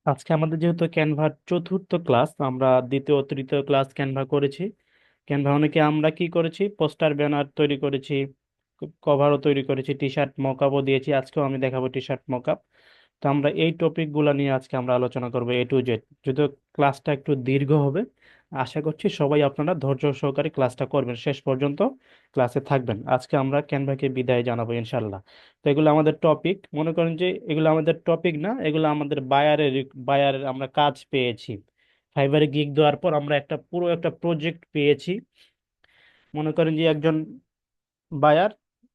আজকে আমাদের যেহেতু ক্যানভার চতুর্থ ক্লাস, আমরা দ্বিতীয় তৃতীয় ক্লাস ক্যানভা করেছি। ক্যানভা অনেকে আমরা কি করেছি, পোস্টার ব্যানার তৈরি করেছি, কভারও তৈরি করেছি, টি শার্ট মকআপও দিয়েছি। আজকেও আমি দেখাবো টি শার্ট মকআপ। তো আমরা এই টপিক গুলা নিয়ে আজকে আমরা আলোচনা করবো A to Z। যদিও ক্লাসটা একটু দীর্ঘ হবে, আশা করছি সবাই আপনারা ধৈর্য সহকারে ক্লাসটা করবেন, শেষ পর্যন্ত ক্লাসে থাকবেন। আজকে আমরা ক্যানভাকে বিদায় জানাবো ইনশাল্লাহ। তো এগুলো আমাদের টপিক, মনে করেন যে এগুলো আমাদের টপিক না, এগুলো আমাদের বায়ারের আমরা কাজ পেয়েছি। ফাইবারে গিগ দেওয়ার পর আমরা পুরো একটা প্রজেক্ট পেয়েছি। মনে করেন যে একজন বায়ার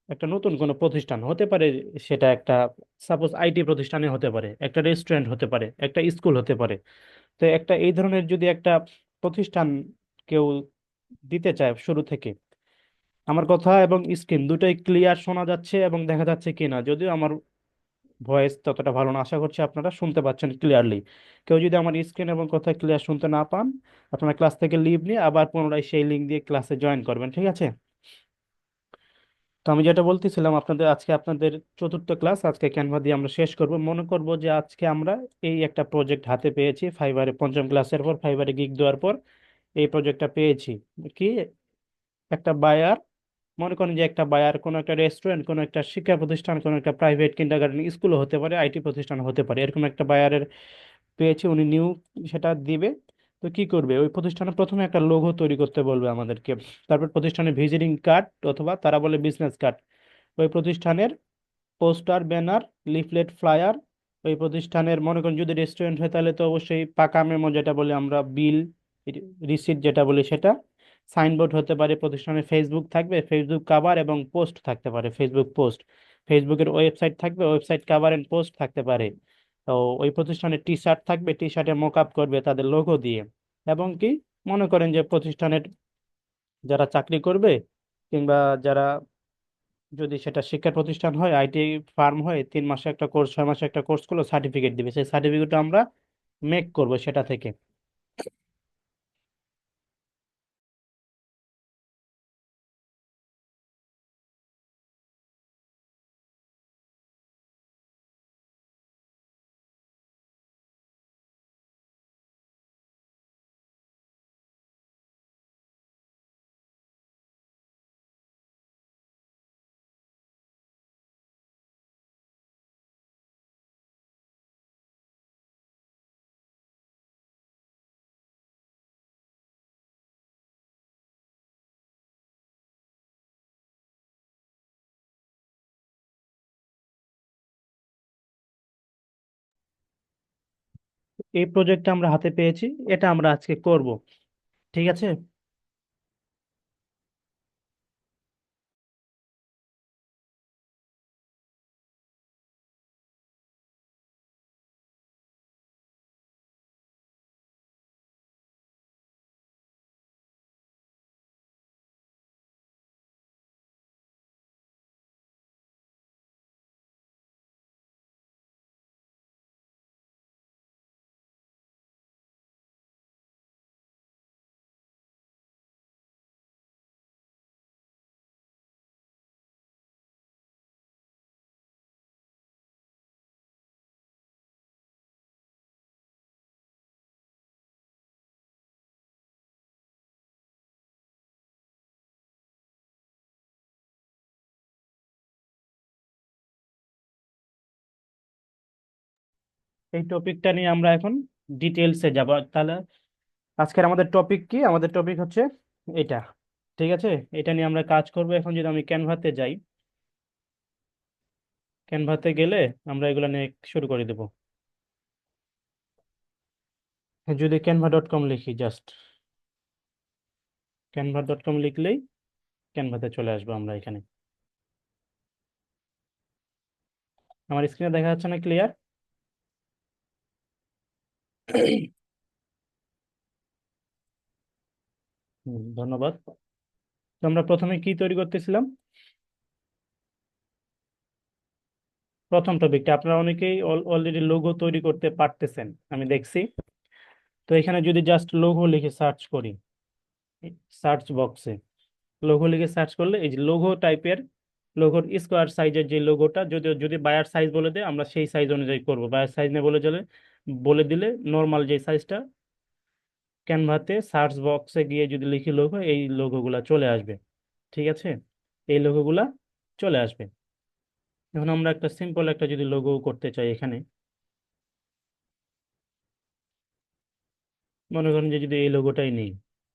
একটা নতুন কোনো প্রতিষ্ঠান হতে পারে, সেটা একটা সাপোজ আইটি প্রতিষ্ঠানে হতে পারে, একটা রেস্টুরেন্ট হতে পারে, একটা স্কুল হতে পারে। তো একটা এই ধরনের যদি একটা প্রতিষ্ঠান কেউ দিতে চায় শুরু থেকে, আমার কথা এবং স্ক্রিন দুটোই ক্লিয়ার শোনা যাচ্ছে এবং দেখা যাচ্ছে কিনা, যদিও আমার ভয়েস ততটা ভালো না, আশা করছি আপনারা শুনতে পাচ্ছেন ক্লিয়ারলি। কেউ যদি আমার স্ক্রিন এবং কথা ক্লিয়ার শুনতে না পান, আপনারা ক্লাস থেকে লিভ নিয়ে আবার পুনরায় সেই লিঙ্ক দিয়ে ক্লাসে জয়েন করবেন, ঠিক আছে? তো আমি যেটা বলতেছিলাম, আপনাদের চতুর্থ ক্লাস আজকে ক্যানভা দিয়ে আমরা শেষ করব। মনে করব যে আজকে আমরা এই একটা প্রজেক্ট হাতে পেয়েছি, ফাইবারে পঞ্চম ক্লাসের পর ফাইবারে গিগ দেওয়ার পর এই প্রজেক্টটা পেয়েছি। কি, একটা বায়ার, মনে করেন যে একটা বায়ার কোনো একটা রেস্টুরেন্ট, কোনো একটা শিক্ষা প্রতিষ্ঠান, কোনো একটা প্রাইভেট কিন্ডারগার্টেন স্কুলও হতে পারে, আইটি প্রতিষ্ঠান হতে পারে, এরকম একটা বায়ারের পেয়েছি, উনি নিউ সেটা দিবে। তো কি করবে, ওই প্রতিষ্ঠানে প্রথমে একটা লোগো তৈরি করতে বলবে আমাদেরকে। তারপর প্রতিষ্ঠানে ভিজিটিং কার্ড, অথবা তারা বলে বিজনেস কার্ড, ওই প্রতিষ্ঠানের পোস্টার ব্যানার লিফলেট ফ্লায়ার, ওই প্রতিষ্ঠানের মনে করেন যদি রেস্টুরেন্ট হয় তাহলে তো অবশ্যই পাকা মেমো যেটা বলে আমরা, বিল রিসিট যেটা বলি সেটা, সাইনবোর্ড হতে পারে, প্রতিষ্ঠানের ফেসবুক থাকবে, ফেসবুক কাভার এবং পোস্ট থাকতে পারে, ফেসবুক পোস্ট, ফেসবুকের ওয়েবসাইট থাকবে, ওয়েবসাইট কাভার এন্ড পোস্ট থাকতে পারে। তো ওই প্রতিষ্ঠানের টি শার্ট থাকবে, টি শার্টে মক আপ করবে তাদের লোগো দিয়ে। এবং কি, মনে করেন যে প্রতিষ্ঠানের যারা চাকরি করবে, কিংবা যারা, যদি সেটা শিক্ষা প্রতিষ্ঠান হয়, আইটি ফার্ম হয়, 3 মাসে একটা কোর্স, 6 মাসে একটা কোর্স করলে সার্টিফিকেট দিবে, সেই সার্টিফিকেট আমরা মেক করব সেটা থেকে। এই প্রজেক্টটা আমরা হাতে পেয়েছি, এটা আমরা আজকে করব, ঠিক আছে? এই টপিকটা নিয়ে আমরা এখন ডিটেলসে যাব তাহলে। আজকের আমাদের টপিক কি, আমাদের টপিক হচ্ছে এটা, ঠিক আছে? এটা নিয়ে আমরা কাজ করব। এখন যদি আমি ক্যানভাতে যাই, ক্যানভাতে গেলে আমরা এগুলো নিয়ে শুরু করে দেব। যদি canva.com লিখি, জাস্ট canva.com লিখলেই ক্যানভাতে চলে আসবো আমরা এখানে। আমার স্ক্রিনে দেখা যাচ্ছে না ক্লিয়ার? ধন্যবাদ। তো আমরা প্রথমে কি তৈরি করতেছিলাম, প্রথম টপিকটা, আপনারা অনেকেই অলরেডি লোগো তৈরি করতে পারতেছেন আমি দেখছি। তো এখানে যদি জাস্ট লোগো লিখে সার্চ করি, সার্চ বক্সে লোগো লিখে সার্চ করলে এই যে লোগো টাইপের, লোগোর স্কোয়ার সাইজের যে লোগোটা, যদি যদি বায়ার সাইজ বলে দেয় আমরা সেই সাইজ অনুযায়ী করব, বায়ার সাইজ নিয়ে বলে চলে বলে দিলে নর্মাল যে সাইজটা ক্যানভাতে সার্চ বক্সে গিয়ে যদি লিখি লোগো, এই লোগোগুলা চলে আসবে। ঠিক আছে, এই লোগোগুলা চলে আসবে। এখন আমরা একটা সিম্পল একটা যদি লোগো করতে চাই এখানে, মনে করেন যে যদি এই লোগোটাই নেই।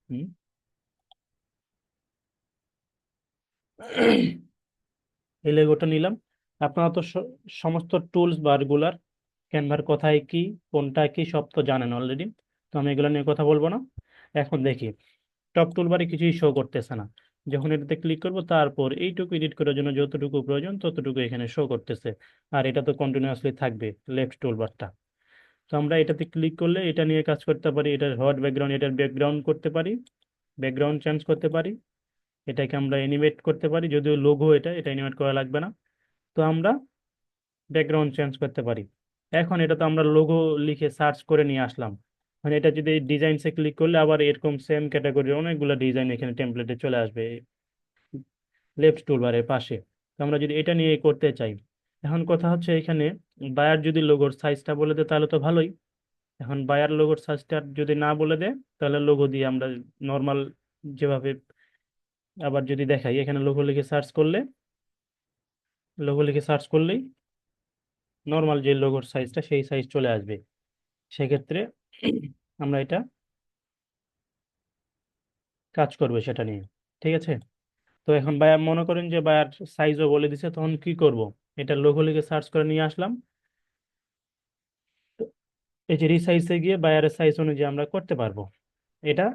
হুম। এই লোগোটা নিলাম। আপনারা তো সমস্ত টুলস বার গুলার ক্যানভার কোথায় কি, কোনটা কি সব তো জানেন অলরেডি। তো আমি এগুলো নিয়ে কথা বলবো না। এখন দেখি টপ টুলবারে কিছুই শো করতেছে না। যখন এটাতে ক্লিক করব, তারপর এইটুকু এডিট করার জন্য যতটুকু প্রয়োজন ততটুকু এখানে শো করতেছে। আর এটা তো কন্টিনিউয়াসলি থাকবে লেফট টুলবারটা। তো আমরা এটাতে ক্লিক করলে এটা নিয়ে কাজ করতে পারি, এটার হট ব্যাকগ্রাউন্ড, এটার ব্যাকগ্রাউন্ড করতে পারি, ব্যাকগ্রাউন্ড চেঞ্জ করতে পারি, এটাকে আমরা এনিমেট করতে পারি। যদিও লোগো এটা এটা এনিমেট করা লাগবে না। তো আমরা ব্যাকগ্রাউন্ড চেঞ্জ করতে পারি। এখন এটা তো আমরা লোগো লিখে সার্চ করে নিয়ে আসলাম। মানে এটা যদি ডিজাইনসে ক্লিক করলে আবার এরকম সেম ক্যাটাগরির অনেকগুলো ডিজাইন এখানে টেমপ্লেটে চলে আসবে লেফট টুলবারের পাশে। তো আমরা যদি এটা নিয়ে করতে চাই, এখন কথা হচ্ছে এখানে বায়ার যদি লোগোর সাইজটা বলে দেয় তাহলে তো ভালোই। এখন বায়ার লোগোর সাইজটা যদি না বলে দেয়, তাহলে লোগো দিয়ে আমরা নর্মাল যেভাবে, আবার যদি দেখাই এখানে লোগো লিখে সার্চ করলেই নর্মাল যে লোগোর সাইজটা সেই সাইজ চলে আসবে। সেক্ষেত্রে আমরা এটা কাজ করবে সেটা নিয়ে। ঠিক আছে। তো এখন বায়ার মনে করেন যে বায়ার সাইজও বলে দিছে, তখন কি করব? এটা লোগো লিখে সার্চ করে নিয়ে আসলাম। তো এই যে রিসাইজে গিয়ে বায়ারের সাইজ অনুযায়ী আমরা করতে পারবো এটা।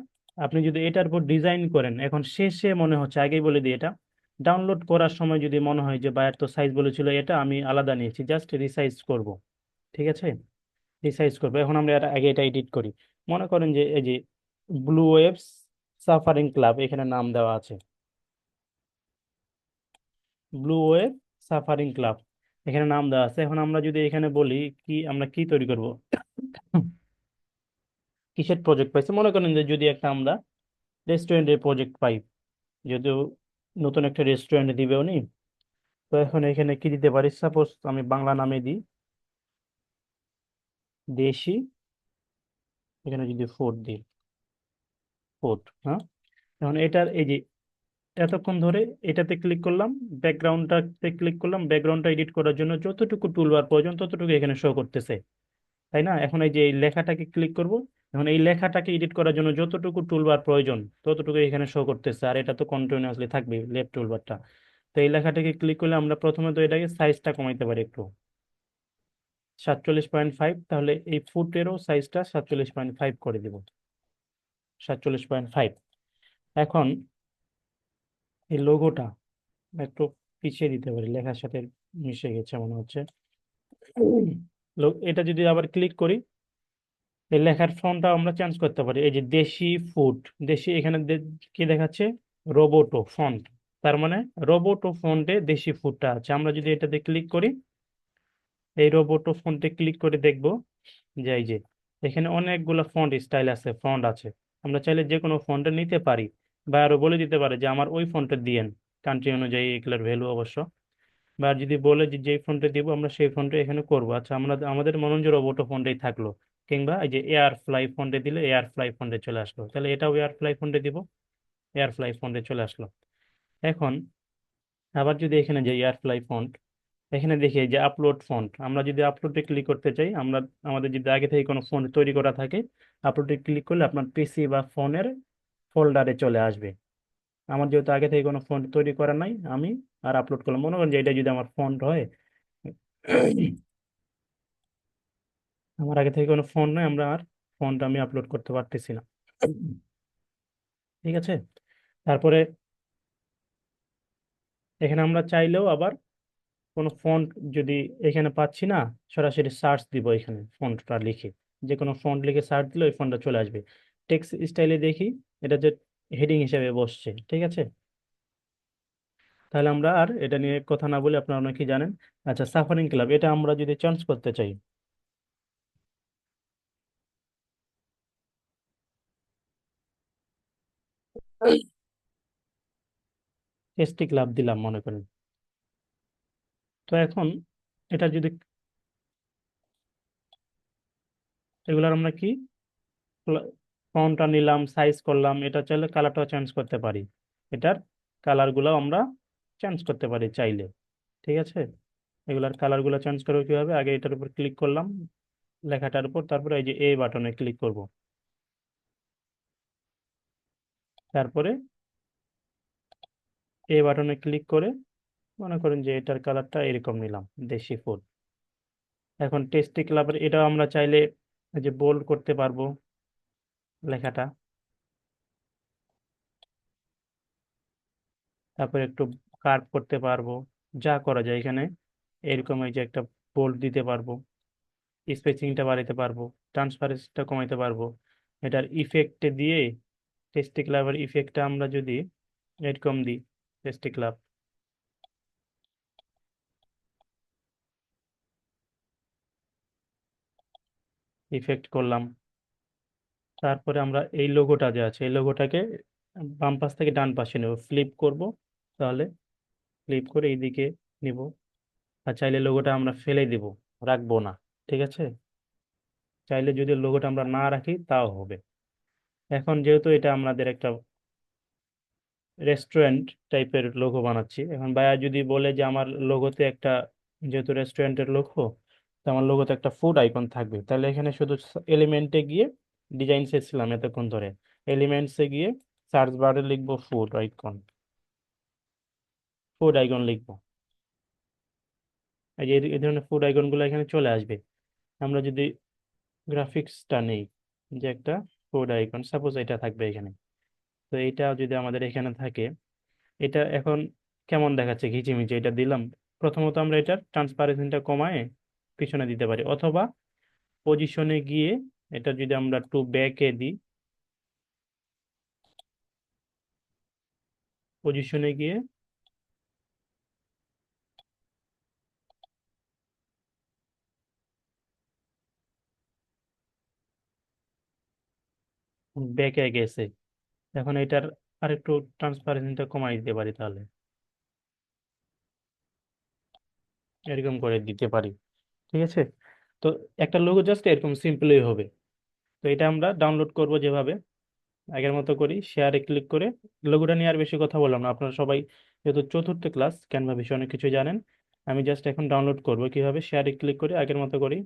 আপনি যদি এটার উপর ডিজাইন করেন, এখন শেষে মনে হচ্ছে, আগেই বলে দিই, এটা ডাউনলোড করার সময় যদি মনে হয় যে বায়ার তো সাইজ বলেছিল এটা আমি আলাদা নিয়েছি, জাস্ট রিসাইজ করব। ঠিক আছে, রিসাইজ করবো। এখন আমরা আগে এটা এডিট করি। মনে করেন যে এই যে ব্লু ওয়েভস সাফারিং ক্লাব এখানে নাম দেওয়া আছে, ব্লু ওয়েভ সাফারিং ক্লাব এখানে নাম দেওয়া আছে। এখন আমরা যদি এখানে বলি কি আমরা কি তৈরি করব, কিসের প্রজেক্ট পাইছি, মনে করেন যে যদি একটা আমরা রেস্টুরেন্টের প্রজেক্ট পাই, যদিও নতুন একটা রেস্টুরেন্ট দিবে উনি। তো এখন এখানে কি দিতে পারি, সাপোজ আমি বাংলা নামে দিই দেশি, এখানে যদি ফুড দিই, ফুড, হ্যাঁ। এখন এটার এই যে এতক্ষণ ধরে এটাতে ক্লিক করলাম, ব্যাকগ্রাউন্ডটাতে ক্লিক করলাম, ব্যাকগ্রাউন্ডটা এডিট করার জন্য যতটুকু টুলবার প্রয়োজন ততটুকু এখানে শো করতেছে, তাই না? এখন এই যে এই লেখাটাকে ক্লিক করব, এখন এই লেখাটাকে এডিট করার জন্য যতটুকু টুলবার প্রয়োজন ততটুকু এখানে শো করতেছে। আর এটা তো কন্টিনিউয়াসলি থাকবে লেফট টুলবারটা। তো এই লেখাটাকে ক্লিক করলে আমরা প্রথমে তো এটাকে সাইজটা কমাইতে পারি একটু, 47.5। তাহলে এই ফুটেরও সাইজটা 47.5 করে দিব, 47.5। এখন এই লোগোটা একটু পিছিয়ে দিতে পারি, লেখার সাথে মিশে গেছে মনে হচ্ছে। এটা যদি আবার ক্লিক করি, এই লেখার ফন্টটা আমরা চেঞ্জ করতে পারি। এই যে দেশি ফুড, দেশি এখানে কি দেখাচ্ছে, রোবোটো ফন্ট। তার মানে রোবোটো ফন্টে দেশি ফুডটা আছে। আমরা যদি এটাতে ক্লিক করি, এই রোবোটো ফন্টে ক্লিক করে দেখব যে এই যে এখানে অনেকগুলো ফন্ট স্টাইল আছে, ফন্ট আছে। আমরা চাইলে যে কোনো ফন্টে নিতে পারি, বা আরো বলে দিতে পারে যে আমার ওই ফন্টে দিয়েন, কান্ট্রি অনুযায়ী এগুলোর ভ্যালু অবশ্য। বা যদি বলে যে যেই ফন্টে দিব আমরা সেই ফন্টে এখানে করব। আচ্ছা, আমরা আমাদের মনোযোগ রোবোটো ফন্টেই থাকলো। কিংবা এই যে এয়ার ফ্লাই ফন্টে দিলে এয়ার ফ্লাই ফন্টে চলে আসলো, তাহলে এটাও এয়ার ফ্লাই ফন্টে দিব, এয়ার ফ্লাই ফন্টে চলে আসলো। এখন আবার যদি এখানে যে এয়ার ফ্লাই ফন্ট, এখানে দেখি এই যে আপলোড ফন্ট, আমরা যদি আপলোডে ক্লিক করতে চাই, আমরা আমাদের যদি আগে থেকে কোনো ফন্ট তৈরি করা থাকে, আপলোডে ক্লিক করলে আপনার পিসি বা ফোনের ফোল্ডারে চলে আসবে। আমার যেহেতু আগে থেকে কোনো ফন্ট তৈরি করা নাই, আমি আর আপলোড করলাম, মনে করেন যে এটা যদি আমার ফন্ট হয়, আমার আগে থেকে কোনো ফন্ট নয়, আমরা আর ফন্ট আমি আপলোড করতে পারতেছি না। ঠিক আছে। তারপরে এখানে আমরা চাইলেও আবার কোনো ফন্ট যদি এখানে পাচ্ছি না, সরাসরি সার্চ দিব এখানে ফন্টটা লিখে, যে কোনো ফন্ট লিখে সার্চ দিলে ওই ফন্টটা চলে আসবে। টেক্সট স্টাইলে দেখি এটা যে হেডিং হিসেবে বসছে। ঠিক আছে, তাহলে আমরা আর এটা নিয়ে কথা না বলে, আপনারা অনেকেই জানেন। আচ্ছা, সাফারিং ক্লাব এটা আমরা যদি চেঞ্জ করতে চাই, এসটি ক্লাব দিলাম মনে করেন। তো এখন এটা যদি এগুলার আমরা কি ফন্টটা নিলাম, সাইজ করলাম, এটা চাইলে কালারটাও চেঞ্জ করতে পারি। এটার কালার গুলো আমরা চেঞ্জ করতে পারি চাইলে। ঠিক আছে, এগুলার কালার গুলো চেঞ্জ করবো কিভাবে, আগে এটার উপর ক্লিক করলাম লেখাটার উপর, তারপরে এই যে এ বাটনে ক্লিক করব। তারপরে এ বাটনে ক্লিক করে মনে করেন যে এটার কালারটা এরকম নিলাম, দেশি ফুড। এখন টেস্টি ক্লাবের এটা আমরা চাইলে এই যে বোল্ড করতে পারবো লেখাটা, তারপরে একটু কার্ভ করতে পারবো, যা করা যায় এখানে। এরকম এই যে একটা বোল্ড দিতে পারবো, স্পেসিংটা বাড়াতে পারবো, ট্রান্সপারেন্সিটা কমাইতে পারবো। এটার ইফেক্টে দিয়ে টেস্টি ক্লাবের ইফেক্টটা আমরা যদি এরকম দিই, টেস্টি ক্লাব ইফেক্ট করলাম, তারপরে আমরা এই লোগোটা যে আছে এই লোগোটাকে বাম পাশ থেকে ডান পাশে নেব, ফ্লিপ করব, তাহলে ফ্লিপ করে এইদিকে নিব। আর চাইলে লোগোটা আমরা ফেলে দিব, রাখবো না। ঠিক আছে, চাইলে যদি লোগোটা আমরা না রাখি তাও হবে। এখন যেহেতু এটা আমাদের একটা রেস্টুরেন্ট টাইপের লোগো বানাচ্ছি, এখন ভাইয়া যদি বলে যে আমার লোগোতে একটা, যেহেতু রেস্টুরেন্টের লোগো, তো আমার লোগোতে একটা ফুড আইকন থাকবে, তাহলে এখানে শুধু এলিমেন্টে গিয়ে, ডিজাইন ছিলাম এতক্ষণ ধরে, এলিমেন্টসে গিয়ে সার্চ বারে লিখবো ফুড আইকন, ফুড আইকন লিখবো। এই যে এই ধরনের ফুড আইকন গুলো এখানে চলে আসবে। আমরা যদি গ্রাফিক্সটা নেই, যে একটা ফুড আইকন সাপোজ এটা থাকবে এখানে, তো এটা যদি আমাদের এখানে থাকে, এটা এখন কেমন দেখাচ্ছে ঘিচিমিচি, এটা দিলাম। প্রথমত আমরা এটার ট্রান্সপারেন্সিটা কমায় পিছনে দিতে পারি, অথবা পজিশনে গিয়ে এটা যদি আমরা টু ব্যাকে দিই, পজিশনে গিয়ে ব্যাকে গেছে, এখন এটার আরেকটু ট্রান্সপারেন্সিটা কমাই দিতে পারি, তাহলে এরকম করে দিতে পারি। ঠিক আছে, তো একটা লোগো জাস্ট এরকম সিম্পলই হবে। তো এটা আমরা ডাউনলোড করব যেভাবে, আগের মতো করি, শেয়ারে ক্লিক করে। লোগোটা নিয়ে আর বেশি কথা বললাম না, আপনারা সবাই যেহেতু চতুর্থ ক্লাস ক্যানভা বিষয়ে অনেক কিছু জানেন। আমি জাস্ট এখন ডাউনলোড করব কিভাবে, শেয়ারে ক্লিক করে আগের মতো করি,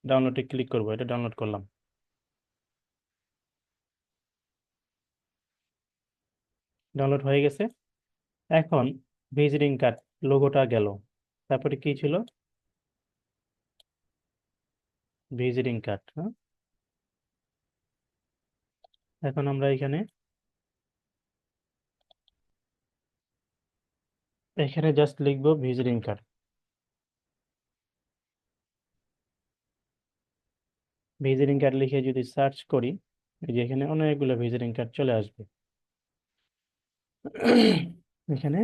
ডাউনলোডে ক্লিক করব, এটা ডাউনলোড করলাম, ডাউনলোড হয়ে গেছে। এখন ভিজিটিং কার্ড লোগোটা গেল, তারপরে কি ছিল, ভিজিটিং কার্ড। হ্যাঁ, এখন আমরা এখানে এখানে জাস্ট লিখবো ভিজিটিং কার্ড। ভিজিটিং কার্ড লিখে যদি সার্চ করি, এই যে এখানে অনেকগুলো ভিজিটিং কার্ড চলে আসবে। এখানে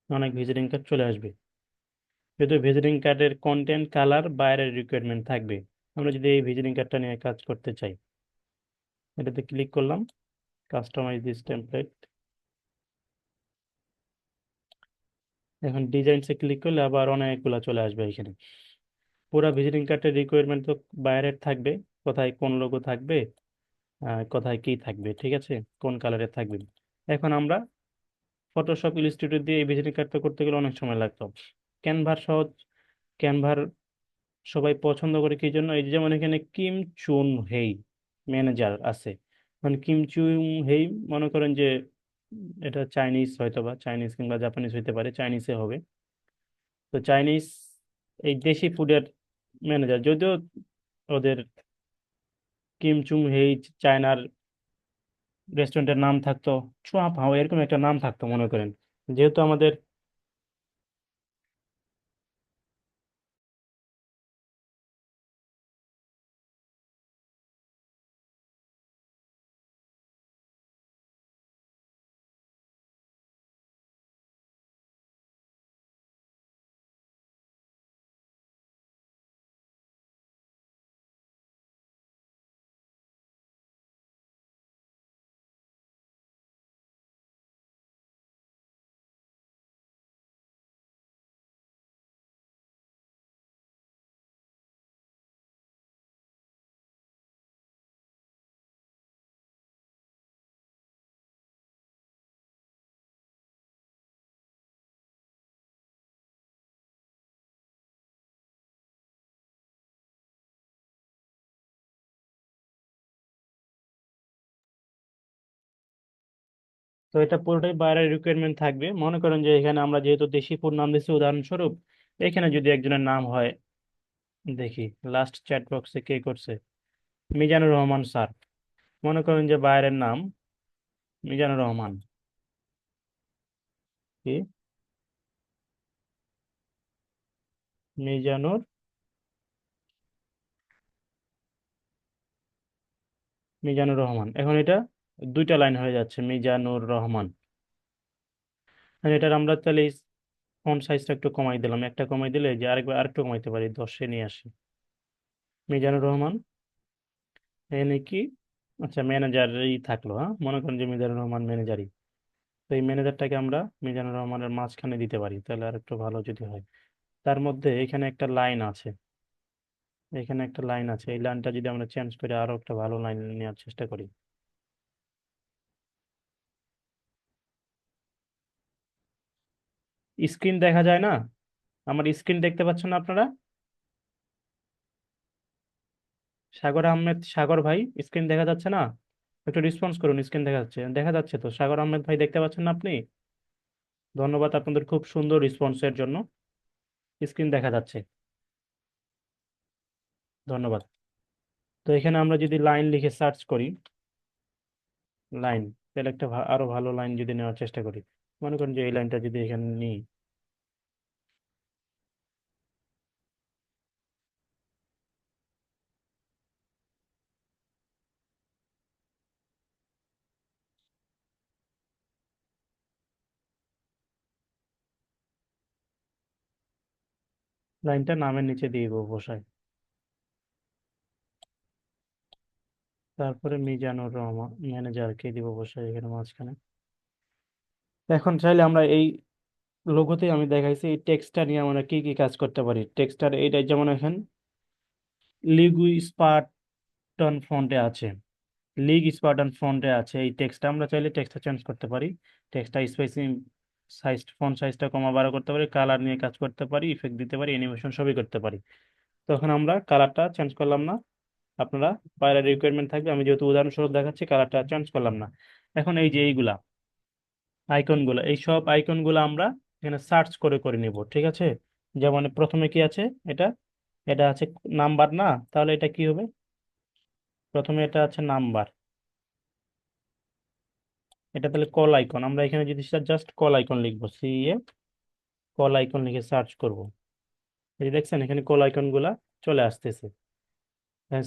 অনেক ভিজিটিং কার্ড চলে আসবে, যেহেতু ভিজিটিং কার্ডের কন্টেন্ট কালার বাইরের রিকোয়ারমেন্ট থাকবে। আমরা যদি এই ভিজিটিং কার্ডটা নিয়ে কাজ করতে চাই, এটাতে ক্লিক করলাম, কাস্টমাইজ দিস টেমপ্লেট। এখন ডিজাইনসে ক্লিক করলে আবার অনেকগুলো চলে আসবে এখানে। পুরো ভিজিটিং কার্ডের রিকোয়ারমেন্ট তো বাইরের থাকবে, কোথায় কোন লোগো থাকবে, কোথায় কি থাকবে, ঠিক আছে, কোন কালারের থাকবে। এখন আমরা ফটোশপ ইলাস্ট্রেটর দিয়ে এই ভিজিটিং কার্ডটা করতে গেলে অনেক সময় লাগতো, ক্যানভার সহজ। ক্যানভার সবাই পছন্দ করে কি জন্য, এই যে যেমন এখানে কিম চুন হেই ম্যানেজার আছে, মানে কিম চুন হেই, মনে করেন যে এটা চাইনিজ, হয়তো বা চাইনিজ কিংবা জাপানিজ হইতে পারে, চাইনিজে হবে। তো চাইনিজ এই দেশি ফুডের ম্যানেজার, যদিও ওদের কিম চুং হেই চায়নার রেস্টুরেন্টের নাম থাকতো, চুয়া পাও এরকম একটা নাম থাকতো মনে করেন, যেহেতু আমাদের তো এটা পুরোটাই বাইরের রিকোয়ারমেন্ট থাকবে। মনে করেন যে এখানে আমরা যেহেতু দেশি ফুড নাম দিচ্ছি উদাহরণস্বরূপ, এখানে যদি একজনের নাম হয়, দেখি লাস্ট চ্যাট বক্সে কে করছে, মিজানুর রহমান স্যার। মনে করেন যে বাইরের নাম মিজানুর রহমান, কি মিজানুর মিজানুর রহমান। এখন এটা দুইটা লাইন হয়ে যাচ্ছে, মিজানুর রহমান। আর এটার আমরা তাহলে ফন্ট সাইজটা একটু কমাই দিলাম, একটা কমাই দিলে যে আরেকবার আরেকটু কমাইতে পারি, 10-এ নিয়ে আসি। মিজানুর রহমান এনে কি, আচ্ছা ম্যানেজারই থাকলো, হ্যাঁ মনে করেন যে মিজানুর রহমান ম্যানেজারই। তো এই ম্যানেজারটাকে আমরা মিজানুর রহমানের মাঝখানে দিতে পারি, তাহলে আর একটু ভালো যদি হয়। তার মধ্যে এখানে একটা লাইন আছে, এখানে একটা লাইন আছে, এই লাইনটা যদি আমরা চেঞ্জ করে আরো একটা ভালো লাইন নেওয়ার চেষ্টা করি। স্ক্রিন দেখা যায় না? আমার স্ক্রিন দেখতে পাচ্ছেন না আপনারা? সাগর আহমেদ, সাগর ভাই, স্ক্রিন দেখা যাচ্ছে না? একটু রেসপন্স করুন, স্ক্রিন দেখা যাচ্ছে, দেখা যাচ্ছে তো? সাগর আহমেদ ভাই দেখতে পাচ্ছেন না আপনি? ধন্যবাদ আপনাদের খুব সুন্দর রেসপন্সের জন্য। স্ক্রিন দেখা যাচ্ছে, ধন্যবাদ। তো এখানে আমরা যদি লাইন লিখে সার্চ করি, লাইন, তাহলে একটা আরো ভালো লাইন যদি নেওয়ার চেষ্টা করি, মনে করেন যে এই লাইনটা যদি এখানে নিই, লাইনটা নামের নিচে দিয়ে দেবো বসায়, তারপরে মিজানুর রহমান ম্যানেজারকে দিব বসায় এখানে মাঝখানে। এখন চাইলে আমরা এই লোগোতে আমি দেখাইছি এই টেক্সটটা নিয়ে আমরা কি কি কাজ করতে পারি। টেক্সটার এইটা যেমন এখন লিগু স্পার্টন ফন্টে আছে, লিগ স্পার্টন ফন্টে আছে এই টেক্সটটা, আমরা চাইলে টেক্সটটা চেঞ্জ করতে পারি। টেক্সটটা স্পেসিং সাইজ, ফন্ট সাইজটা কমা বাড়া করতে পারি, কালার নিয়ে কাজ করতে পারি, ইফেক্ট দিতে পারি, অ্যানিমেশন সবই করতে পারি। তখন আমরা কালারটা চেঞ্জ করলাম না, আপনারা বাইরের রিকোয়ারমেন্ট থাকবে, আমি যেহেতু উদাহরণস্বরূপ দেখাচ্ছি কালারটা চেঞ্জ করলাম না। এখন এই যে এইগুলা আইকন গুলা, এই সব আইকন গুলা আমরা এখানে সার্চ করে করে নিব, ঠিক আছে? যেমন প্রথমে কি আছে, এটা এটা আছে নাম্বার না, তাহলে এটা কি হবে, প্রথমে এটা আছে নাম্বার, এটা তাহলে কল আইকন। আমরা এখানে যদি জাস্ট কল আইকন লিখবো, কল আইকন লিখে সার্চ করব, এই যে দেখছেন এখানে কল আইকন গুলা চলে আসতেছে।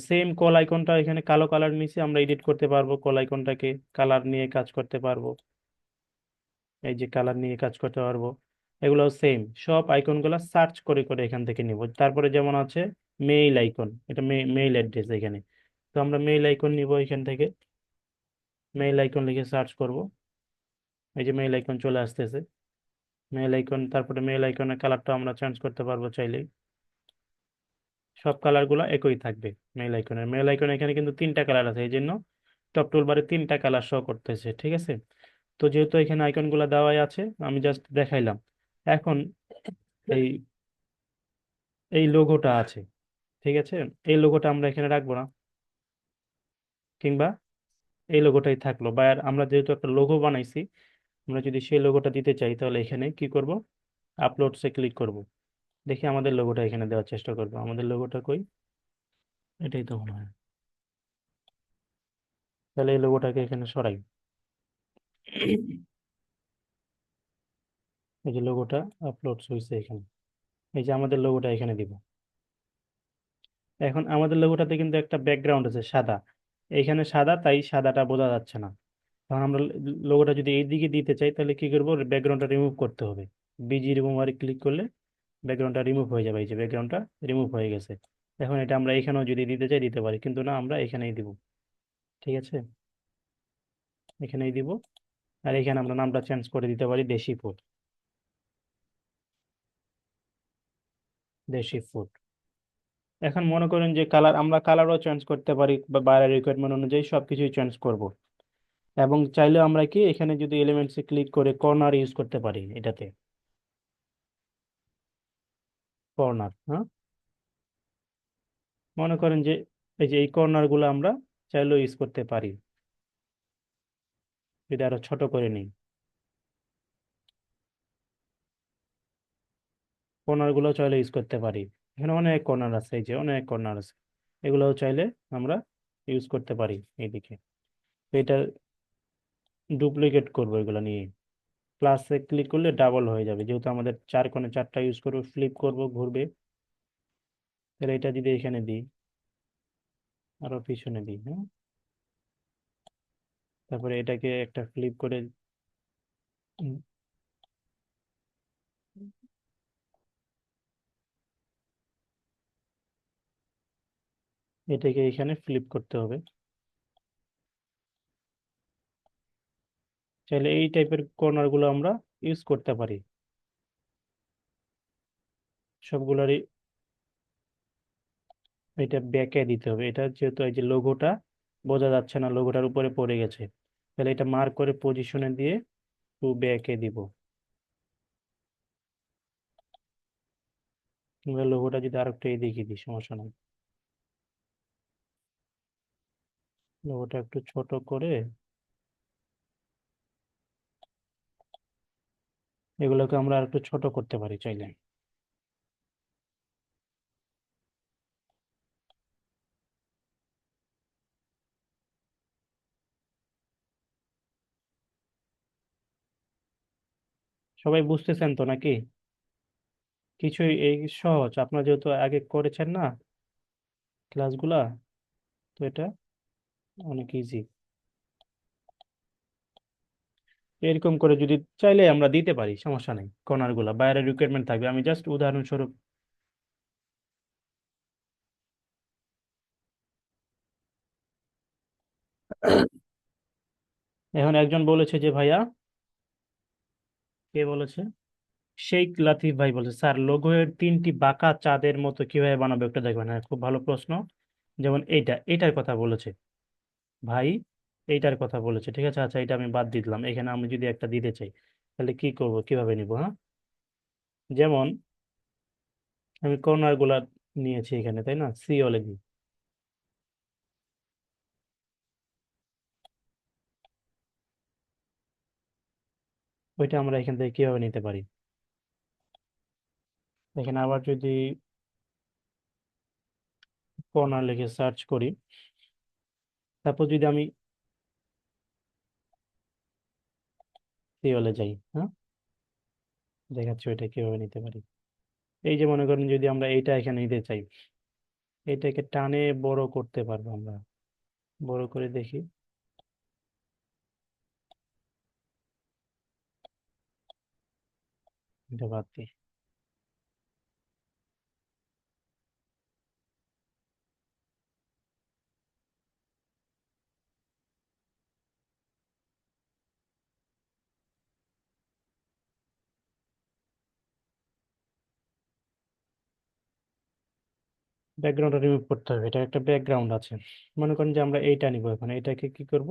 সেম কল আইকনটা এখানে কালো কালার নিচে আমরা এডিট করতে পারবো, কল আইকনটাকে কালার নিয়ে কাজ করতে পারবো, এই যে কালার নিয়ে কাজ করতে পারবো। এগুলো সেম সব আইকন গুলা সার্চ করে করে এখান থেকে নিব। তারপরে যেমন আছে মেইল আইকন, এটা মেইল অ্যাড্রেস এখানে, তো আমরা মেইল আইকন নিব এখান থেকে, মেইল আইকন লিখে সার্চ করব, এই যে মেইল আইকন চলে আসতেছে, মেইল আইকন। তারপরে মেইল আইকনের কালারটা আমরা চেঞ্জ করতে পারবো চাইলে, সব কালার গুলা একই থাকবে। মেইল আইকন এখানে কিন্তু তিনটা কালার আছে, এই জন্য টপ টুল বারে তিনটা কালার শো করতেছে, ঠিক আছে? তো যেহেতু এখানে আইকন গুলা দেওয়াই আছে, আমি জাস্ট দেখাইলাম। এখন এই এই লোগোটা আছে, ঠিক আছে? এই লোগোটা আমরা এখানে রাখবো না, কিংবা এই লোগোটাই থাকলো, বা আর আমরা যেহেতু একটা লোগো বানাইছি, আমরা যদি সেই লোগোটা দিতে চাই তাহলে এখানে কি করব, আপলোডসে ক্লিক করব। দেখি আমাদের লোগোটা এখানে দেওয়ার চেষ্টা করবো, আমাদের লোগোটা কই, এটাই তো মনে হয়। তাহলে এই লোগোটাকে এখানে সরাই, এই যে লোগোটা আপলোডস হয়েছে এখানে, এই যে আমাদের লোগোটা এখানে দিব। এখন আমাদের লোগোটাতে কিন্তু একটা ব্যাকগ্রাউন্ড আছে সাদা, এইখানে সাদা, তাই সাদাটা বোঝা যাচ্ছে না। এখন আমরা লোগোটা যদি এই দিকে দিতে চাই তাহলে কি করবো, ব্যাকগ্রাউন্ডটা রিমুভ করতে হবে। বিজি রিমুভারে ক্লিক করলে ব্যাকগ্রাউন্ডটা রিমুভ হয়ে যাবে, এই যে ব্যাকগ্রাউন্ডটা রিমুভ হয়ে গেছে। এখন এটা আমরা এখানেও যদি দিতে চাই দিতে পারি, কিন্তু না, আমরা এখানেই দিব, ঠিক আছে? এখানেই দিব। আর এখানে আমরা নামটা চেঞ্জ করে দিতে পারি দেশি ফুড, দেশি ফুড। এখন মনে করেন যে কালার, আমরা কালারও চেঞ্জ করতে পারি, বা বাইরের রিকোয়ারমেন্ট অনুযায়ী সবকিছুই চেঞ্জ করব। এবং চাইলে আমরা কি এখানে যদি এলিমেন্টসে ক্লিক করে কর্নার ইউজ করতে পারি এটাতে, কর্নার, হ্যাঁ, মনে করেন যে এই যে এই কর্নার গুলো আমরা চাইলেও ইউজ করতে পারি। যদি আরো ছোট করে নিই, কর্নার গুলো চাইলে ইউজ করতে পারি। এখানে অনেক কর্নার আছে, এই যে অনেক কর্নার আছে, এগুলোও চাইলে আমরা ইউজ করতে পারি এইদিকে। তো এটা ডুপ্লিকেট করবো এগুলো নিয়ে, প্লাসে ক্লিক করলে ডাবল হয়ে যাবে, যেহেতু আমাদের চার কোণে চারটা ইউজ করবো, ফ্লিপ করব ঘুরবে। তাহলে এটা যদি এখানে দিই, আরো পিছনে দিই, হ্যাঁ, তারপরে এটাকে একটা ফ্লিপ করে উম, এটাকে এখানে ফ্লিপ করতে হবে। চাইলে এই টাইপের কর্নার গুলো আমরা ইউজ করতে পারি সবগুলারই। এটা ব্যাকে দিতে হবে, এটা যেহেতু এই যে লোগোটা বোঝা যাচ্ছে না, লোগোটার উপরে পড়ে গেছে, তাহলে এটা মার্ক করে পজিশনে দিয়ে টু ব্যাকে দিব। কিংবা লোগোটা যদি আরেকটু এইদিকে দিই, সমস্যা নাই, লোগোটা একটু ছোট করে এগুলোকে আমরা আরেকটু ছোট করতে পারি চাইলে। সবাই বুঝতেছেন তো নাকি? কিছুই, এই সহজ, আপনারা যেহেতু আগে করেছেন না ক্লাসগুলা, তো এটা অনেক ইজি। এরকম করে যদি চাইলে আমরা দিতে পারি, সমস্যা নেই, কর্নার গুলা বাইরের রিকোয়ারমেন্ট থাকবে, আমি জাস্ট উদাহরণস্বরূপ। এখন একজন বলেছে যে ভাইয়া, কে বলেছে, শেখ লাতিফ ভাই বলেছে, স্যার লোগো এর তিনটি বাঁকা চাঁদের মতো কিভাবে বানাবো একটু দেখবেন। হ্যাঁ, খুব ভালো প্রশ্ন। যেমন এটার কথা বলেছে ভাই, এইটার কথা বলেছে, ঠিক আছে, আচ্ছা এটা আমি বাদ দিলাম, এখানে আমি যদি একটা দিতে চাই তাহলে কি করব, কিভাবে নিব, হ্যাঁ। যেমন আমি কর্নার গুলা নিয়েছি এখানে, তাই না, সি লিখি। ওইটা আমরা এখান থেকে কিভাবে নিতে পারি, এখানে আবার যদি কর্নার লিখে সার্চ করি, তারপর যদি আমি সিওলে যাই, হ্যাঁ, দেখাচ্ছি ওইটা কিভাবে নিতে পারি। এই যে মনে করেন যদি আমরা এইটা এখানে নিতে চাই, এটাকে টানে বড় করতে পারবো আমরা, বড় করে দেখি, এটা বাদ দিই। ব্যাকগ্রাউন্ডটা রিমুভ করতে হবে, এটা একটা ব্যাকগ্রাউন্ড আছে। মনে করেন যে আমরা এইটা নিব, এখন এটাকে কি করব,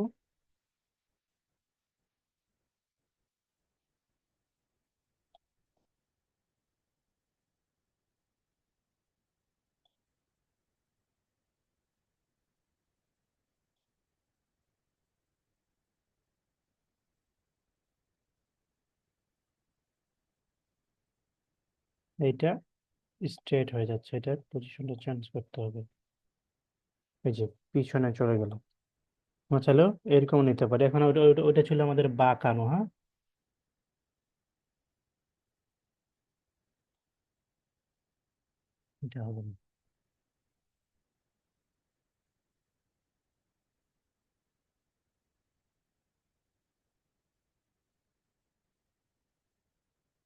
এইটা স্ট্রেট হয়ে যাচ্ছে, এটার পজিশনটা চেঞ্জ করতে হবে। এই যে পিছনে চলে গেল। আমরা চাইলেও এরকম নিতে পারি। এখন ওইটা ওইটা ওইটা ছিল আমাদের বাঁকানো, হ্যাঁ, এটা হবে না।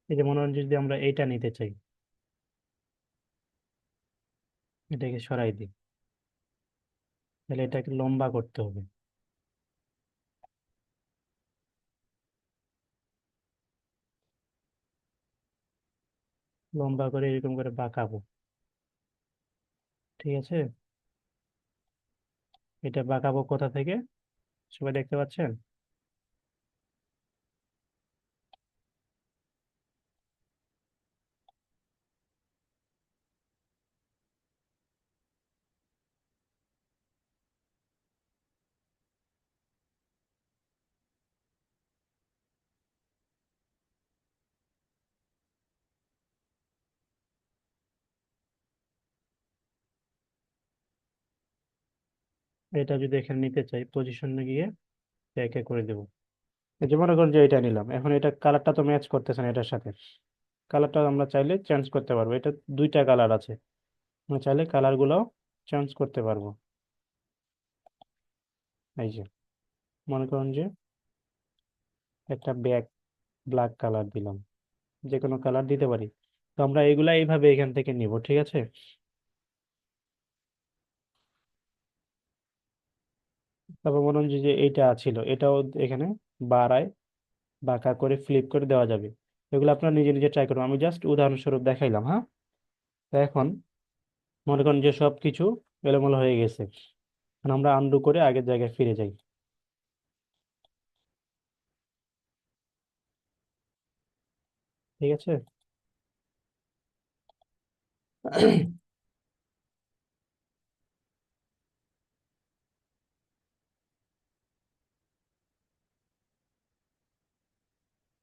এই যে মনে হয় যদি আমরা এইটা নিতে চাই, এটাকে সরাই দিই, তাহলে এটাকে লম্বা করতে হবে, লম্বা করে এরকম করে বাঁকাবো, ঠিক আছে। এটা বাঁকাবো কোথা থেকে, সবাই দেখতে পাচ্ছেন? এটা যদি এখানে নিতে চাই, পজিশনে গিয়ে একে করে দেবো। এই যে মনে করেন যে এটা নিলাম, এখন এটা কালারটা তো ম্যাচ করতেছে না এটার সাথে। কালারটা আমরা চাইলে চেঞ্জ করতে পারবো, এটা দুইটা কালার আছে, আমরা চাইলে কালার গুলাও চেঞ্জ করতে পারবো। এই যে মনে করেন যে একটা ব্ল্যাক কালার দিলাম, যে কোনো কালার দিতে পারি। তো আমরা এগুলা এইভাবে এখান থেকে নিব, ঠিক আছে। তারপর মনে হয় যে যে এইটা ছিল, এটাও এখানে বাড়ায় বাঁকা করে ফ্লিপ করে দেওয়া যাবে। এগুলো আপনারা নিজে নিজে ট্রাই করুন, আমি জাস্ট উদাহরণস্বরূপ দেখাইলাম, হ্যাঁ। তো এখন মনে করেন যে সব কিছু এলোমেলো হয়ে গেছে, এখন আমরা আনডু করে আগের জায়গায় ফিরে যাই। ঠিক আছে।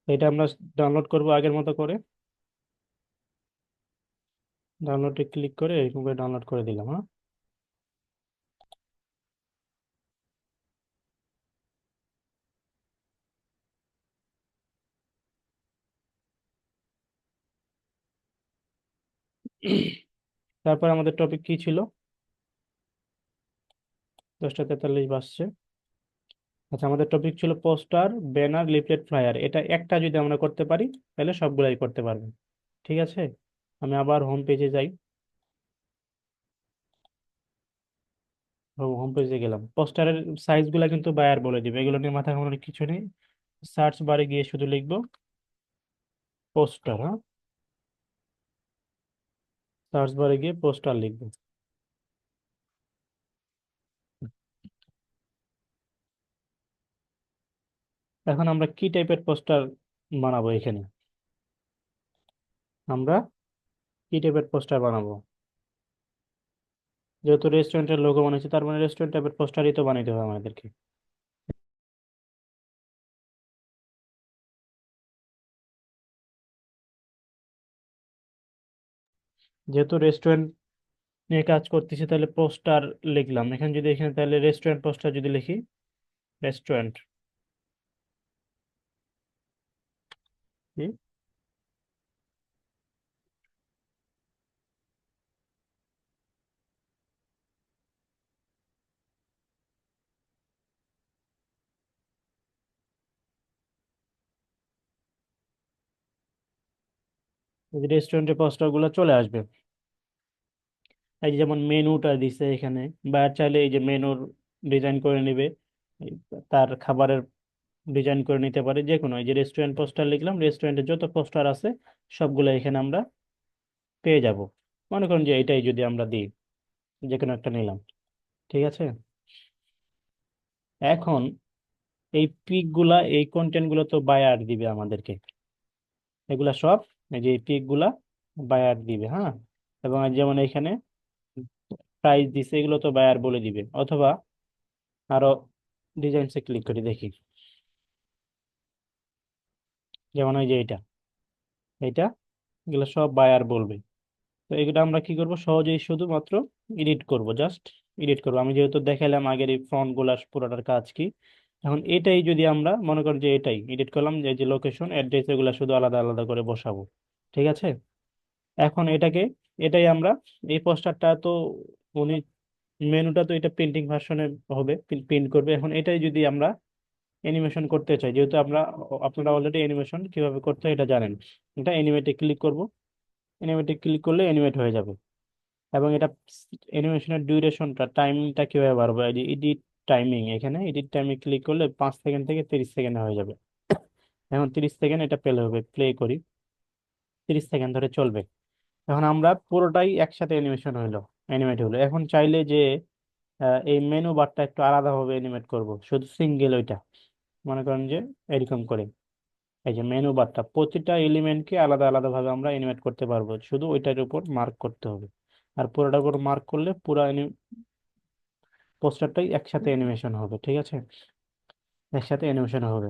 এটা আমরা ডাউনলোড করব আগের মতো করে। ডাউনলোডে ক্লিক করে এরকম করে ডাউনলোড করে দিলাম, হ্যাঁ। তারপর আমাদের টপিক কি ছিল? 10টা 43 বাজছে। আচ্ছা, আমাদের টপিক ছিল পোস্টার, ব্যানার, লিফলেট, ফ্লায়ার। এটা একটা যদি আমরা করতে পারি তাহলে সবগুলাই করতে পারবো। ঠিক আছে। আমি আবার হোম পেজে যাই। হোম পেজে গেলাম, পোস্টারের সাইজ গুলা কিন্তু বায়ার বলে দিবে, এগুলো নিয়ে মাথা ঘামানোর কিছু নেই। সার্চ বারে গিয়ে শুধু লিখবো পোস্টার, হ্যাঁ। সার্চ বারে গিয়ে পোস্টার লিখবো। এখন আমরা কি টাইপের পোস্টার বানাবো এখানে? আমরা কি টাইপের পোস্টার বানাবো? যেহেতু রেস্টুরেন্টের লোগো বানাইছি, তার মানে রেস্টুরেন্ট টাইপের পোস্টারই তো বানাইতে হবে আমাদেরকে। যেহেতু রেস্টুরেন্ট নিয়ে কাজ করতেছি, তাহলে পোস্টার লিখলাম এখানে, যদি এখানে তাহলে রেস্টুরেন্ট পোস্টার যদি লিখি, রেস্টুরেন্ট, কি, রেস্টুরেন্টের পোস্টার গুলো চলে আসবে। এই যে যেমন মেনুটা দিছে এখানে, বা চাইলে এই যে মেনুর ডিজাইন করে নিবে, এই তার খাবারের ডিজাইন করে নিতে পারে, যে কোনো। এই যে রেস্টুরেন্ট পোস্টার লিখলাম, রেস্টুরেন্টের যত পোস্টার আছে সবগুলো এখানে আমরা পেয়ে যাব। মনে করুন যে এটাই যদি আমরা দিই, যে কোনো একটা নিলাম, ঠিক আছে। এখন এই পিক গুলা, এই কন্টেন্ট গুলো তো বায়ার দিবে আমাদেরকে, এগুলা সব, এই যে পিক গুলা বায়ার দিবে, হ্যাঁ। এবং যেমন এখানে প্রাইস দিছে, এগুলো তো বায়ার বলে দিবে। অথবা আরো ডিজাইনসে ক্লিক করে দেখি, যেমন ওই যে এটা, এটা, এগুলো সব বায়ার বলবে। তো এগুলো আমরা কি করব, সহজেই শুধুমাত্র এডিট করব, জাস্ট এডিট করব। আমি যেহেতু দেখালাম আগের এই ফ্রন্ট গুলার পুরোটার কাজ কি, এখন এটাই যদি আমরা মনে করি যে এটাই এডিট করলাম, যে যে লোকেশন অ্যাড্রেস এগুলো শুধু আলাদা আলাদা করে বসাবো, ঠিক আছে। এখন এটাকে, এটাই আমরা, এই পোস্টারটা তো উনি, মেনুটা তো এটা প্রিন্টিং ভার্সনে হবে, প্রিন্ট করবে। এখন এটাই যদি আমরা অ্যানিমেশন করতে চাই, যেহেতু আমরা, আপনারা অলরেডি অ্যানিমেশন কিভাবে করতে হয় এটা জানেন, এটা অ্যানিমেটে ক্লিক করব। অ্যানিমেটে ক্লিক করলে অ্যানিমেট হয়ে যাবে। এবং এটা অ্যানিমেশনের ডিউরেশনটা, টাইমটা কিভাবে বাড়বে, এই যে এডিট টাইমিং, এখানে এডিট টাইমে ক্লিক করলে 5 সেকেন্ড থেকে 30 সেকেন্ডে হয়ে যাবে। এখন 30 সেকেন্ড এটা প্লে হবে, প্লে করি, 30 সেকেন্ড ধরে চলবে। এখন আমরা পুরোটাই একসাথে অ্যানিমেশন হইলো, অ্যানিমেট হলো। এখন চাইলে যে এই মেনু বারটা একটু আলাদাভাবে অ্যানিমেট করব, শুধু সিঙ্গেল ওইটা, মনে করেন যে এরকম করে। এই যে মেনু বারটা, প্রতিটা এলিমেন্টকে আলাদা আলাদা ভাবে আমরা অ্যানিমেট করতে পারবো, শুধু ওইটার উপর মার্ক করতে হবে। আর পুরোটার উপর মার্ক করলে পুরো পোস্টারটাই একসাথে অ্যানিমেশন হবে, ঠিক আছে। একসাথে অ্যানিমেশন হবে।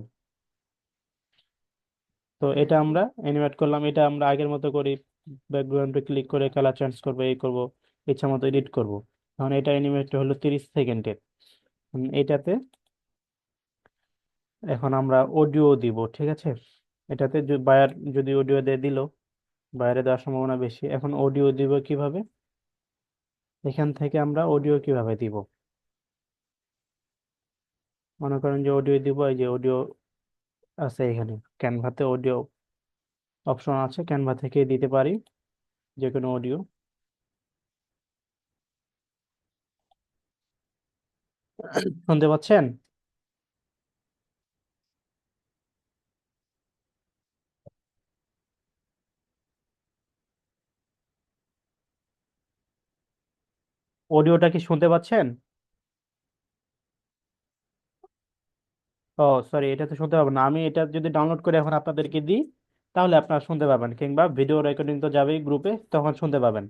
তো এটা আমরা অ্যানিমেট করলাম, এটা আমরা আগের মতো করি, ব্যাকগ্রাউন্ডে ক্লিক করে কালার চেঞ্জ করবো, এই করব, ইচ্ছা মতো এডিট করব। এখন এটা অ্যানিমেট হলো 30 সেকেন্ডের। এটাতে এখন আমরা অডিও দিব, ঠিক আছে। এটাতে বায়ার যদি অডিও দিয়ে দিল, বাইরে দেওয়ার সম্ভাবনা বেশি। এখন অডিও দিব কিভাবে, এখান থেকে আমরা অডিও কিভাবে দিব, মনে করেন যে অডিও দিব, এই যে অডিও আছে এখানে, ক্যানভাতে অডিও অপশন আছে, ক্যানভা থেকে দিতে পারি যে কোনো অডিও। শুনতে পাচ্ছেন? অডিওটা কি শুনতে পাচ্ছেন? ও সরি, এটা তো শুনতে পাবেন না। আমি এটা যদি ডাউনলোড করে এখন আপনাদেরকে দিই, তাহলে আপনারা শুনতে পাবেন, কিংবা ভিডিও রেকর্ডিং তো যাবেই গ্রুপে, তখন শুনতে পাবেন।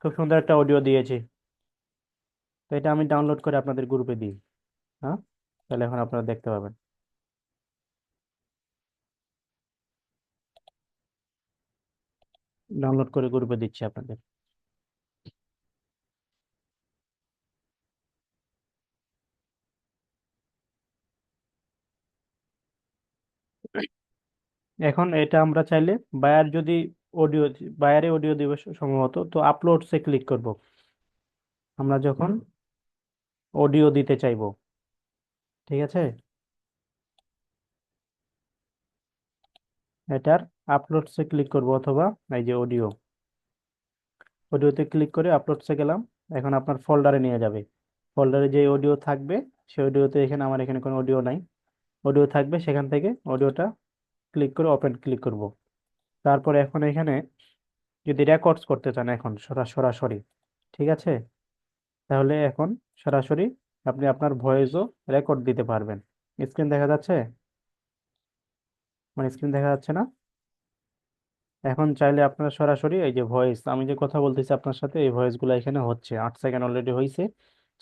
খুব সুন্দর একটা অডিও দিয়েছি। তো এটা আমি ডাউনলোড করে আপনাদের গ্রুপে দিই। হ্যাঁ, তাহলে এখন আপনারা দেখতে পাবেন। ডাউনলোড করে গ্রুপে দিচ্ছি আপনাদের। এখন এটা আমরা চাইলে বায়ার যদি অডিও, বায়ারে অডিও দিবে সম্ভবত, তো আপলোডসে ক্লিক করব আমরা যখন অডিও দিতে চাইবো, ঠিক আছে। এটার আপলোডসে ক্লিক করব, অথবা এই যে অডিও, অডিওতে ক্লিক করে আপলোডসে গেলাম। এখন আপনার ফোল্ডারে নিয়ে যাবে। ফোল্ডারে যে অডিও থাকবে, সেই অডিওতে, এখানে আমার এখানে কোনো অডিও নাই, অডিও থাকবে, সেখান থেকে অডিওটা ক্লিক করে ওপেন ক্লিক করব। তারপরে এখন এখানে যদি রেকর্ডস করতে চান এখন সরাসরি, ঠিক আছে, তাহলে এখন সরাসরি আপনি আপনার ভয়েসও রেকর্ড দিতে পারবেন। স্ক্রিন দেখা যাচ্ছে? মানে স্ক্রিন দেখা যাচ্ছে না? এখন চাইলে আপনারা সরাসরি এই যে ভয়েস, আমি যে কথা বলতেছি আপনার সাথে, এই ভয়েসগুলো এখানে হচ্ছে, 8 সেকেন্ড অলরেডি হয়েছে।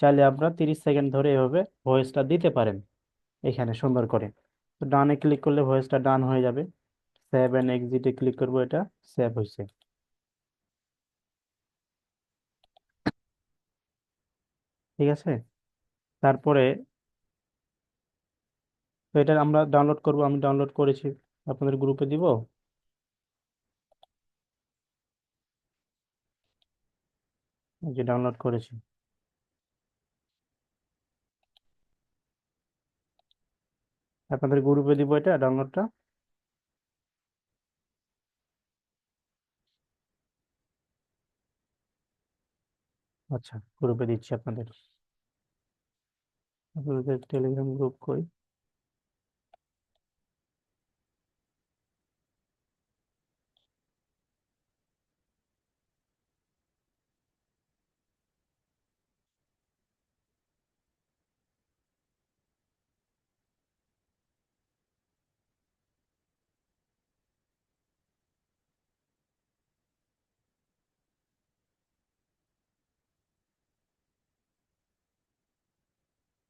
চাইলে আপনারা 30 সেকেন্ড ধরে এভাবে ভয়েসটা দিতে পারেন এখানে সুন্দর করে। তো ডানে ক্লিক করলে ভয়েসটা ডান হয়ে যাবে। সেভ এন্ড এক্সিটে ক্লিক করবো, এটা সেভ হয়েছে, ঠিক আছে। তারপরে তো এটা আমরা ডাউনলোড করব, আমি ডাউনলোড করেছি, আপনাদের গ্রুপে দিব। এই যে ডাউনলোড করেছি, আপনাদের গ্রুপে দিব এটা ডাউনলোডটা। আচ্ছা, গ্রুপে দিচ্ছি আপনাদের। আপনাদের টেলিগ্রাম গ্রুপ কই?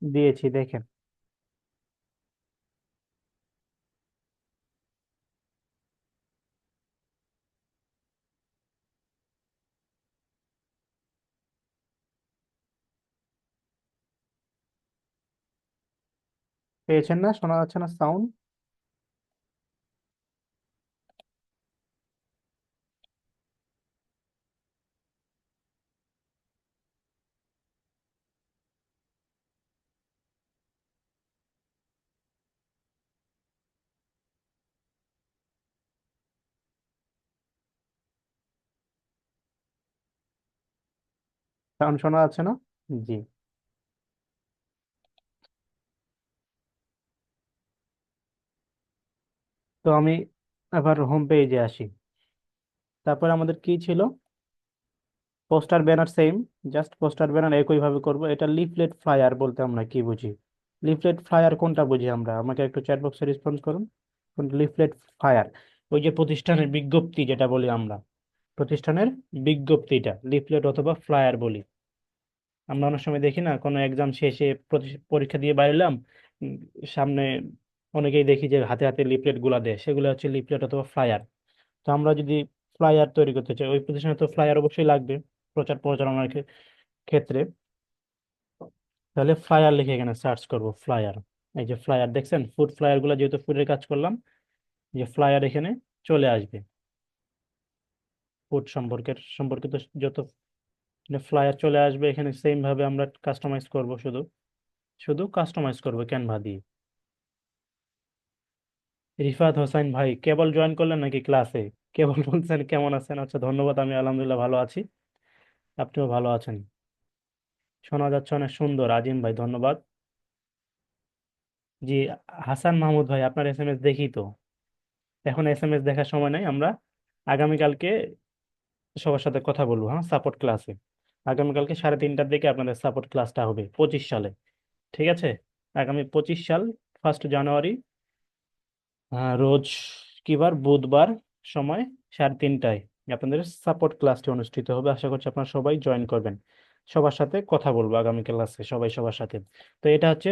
দিয়েছি, দেখেন। পেয়েছেন না? শোনা যাচ্ছে না সাউন্ড? সাউন্ড শোনা যাচ্ছে না? জি। তো আমি আবার হোম পেজে আসি। তারপর আমাদের কি ছিল? Poster banner same, just poster banner একই ভাবে করব। এটা লিফলেট ফ্লায়ার বলতে আমরা কি বুঝি? লিফলেট ফ্লায়ার কোনটা বুঝি আমরা, আমাকে একটু চ্যাট বক্সে রেসপন্স করুন। কোন লিফলেট ফায়ার? ওই যে প্রতিষ্ঠানের বিজ্ঞপ্তি যেটা বলি আমরা, প্রতিষ্ঠানের বিজ্ঞপ্তিটা লিফলেট অথবা ফ্লায়ার বলি। আমরা অনেক সময় দেখি না, কোনো এক্সাম শেষে পরীক্ষা দিয়ে বাইরলাম, উম, সামনে অনেকেই দেখি যে হাতে হাতে লিফলেট গুলা দেয়, সেগুলো হচ্ছে লিফলেট অথবা ফ্লায়ার। তো আমরা যদি ফ্লায়ার তৈরি করতে চাই, ওই প্রতিষ্ঠানে তো ফ্লায়ার অবশ্যই লাগবে প্রচার প্রচারণার ক্ষেত্রে। তাহলে ফ্লায়ার লিখে এখানে সার্চ করব, ফ্লায়ার। এই যে ফ্লায়ার দেখছেন, ফুড ফ্লায়ার গুলো, যেহেতু ফুডের কাজ করলাম, যে ফ্লায়ার এখানে চলে আসবে। ফুড সম্পর্কিত যত ফ্লায়ার চলে আসবে এখানে। সেম ভাবে আমরা কাস্টমাইজ করব, শুধু শুধু কাস্টমাইজ করব ক্যানভা দিয়ে। রিফাত হোসেন ভাই কেবল জয়েন করলেন নাকি ক্লাসে? কেবল বলছেন কেমন আছেন? আচ্ছা, ধন্যবাদ। আমি আলহামদুলিল্লাহ ভালো আছি। আপনিও ভালো আছেন? শোনা যাচ্ছে অনেক সুন্দর। আজিম ভাই ধন্যবাদ। জি। হাসান মাহমুদ ভাই, আপনার এসএমএস দেখি তো। এখন এসএমএস দেখার সময় নাই। আমরা আগামীকালকে সবার সাথে কথা বলবো, হ্যাঁ, সাপোর্ট ক্লাসে। আগামীকালকে 3:30টার দিকে আপনাদের সাপোর্ট ক্লাসটা হবে 25 সালে। ঠিক আছে? আগামী 25 সাল, 1 জানুয়ারি, রোজ কি বার? বুধবার। সময় 3:30টায় আপনাদের সাপোর্ট ক্লাসটি অনুষ্ঠিত হবে। আশা করছি আপনারা সবাই জয়েন করবেন। সবার সাথে কথা বলবো আগামী ক্লাসে, সবাই সবার সাথে। তো এটা হচ্ছে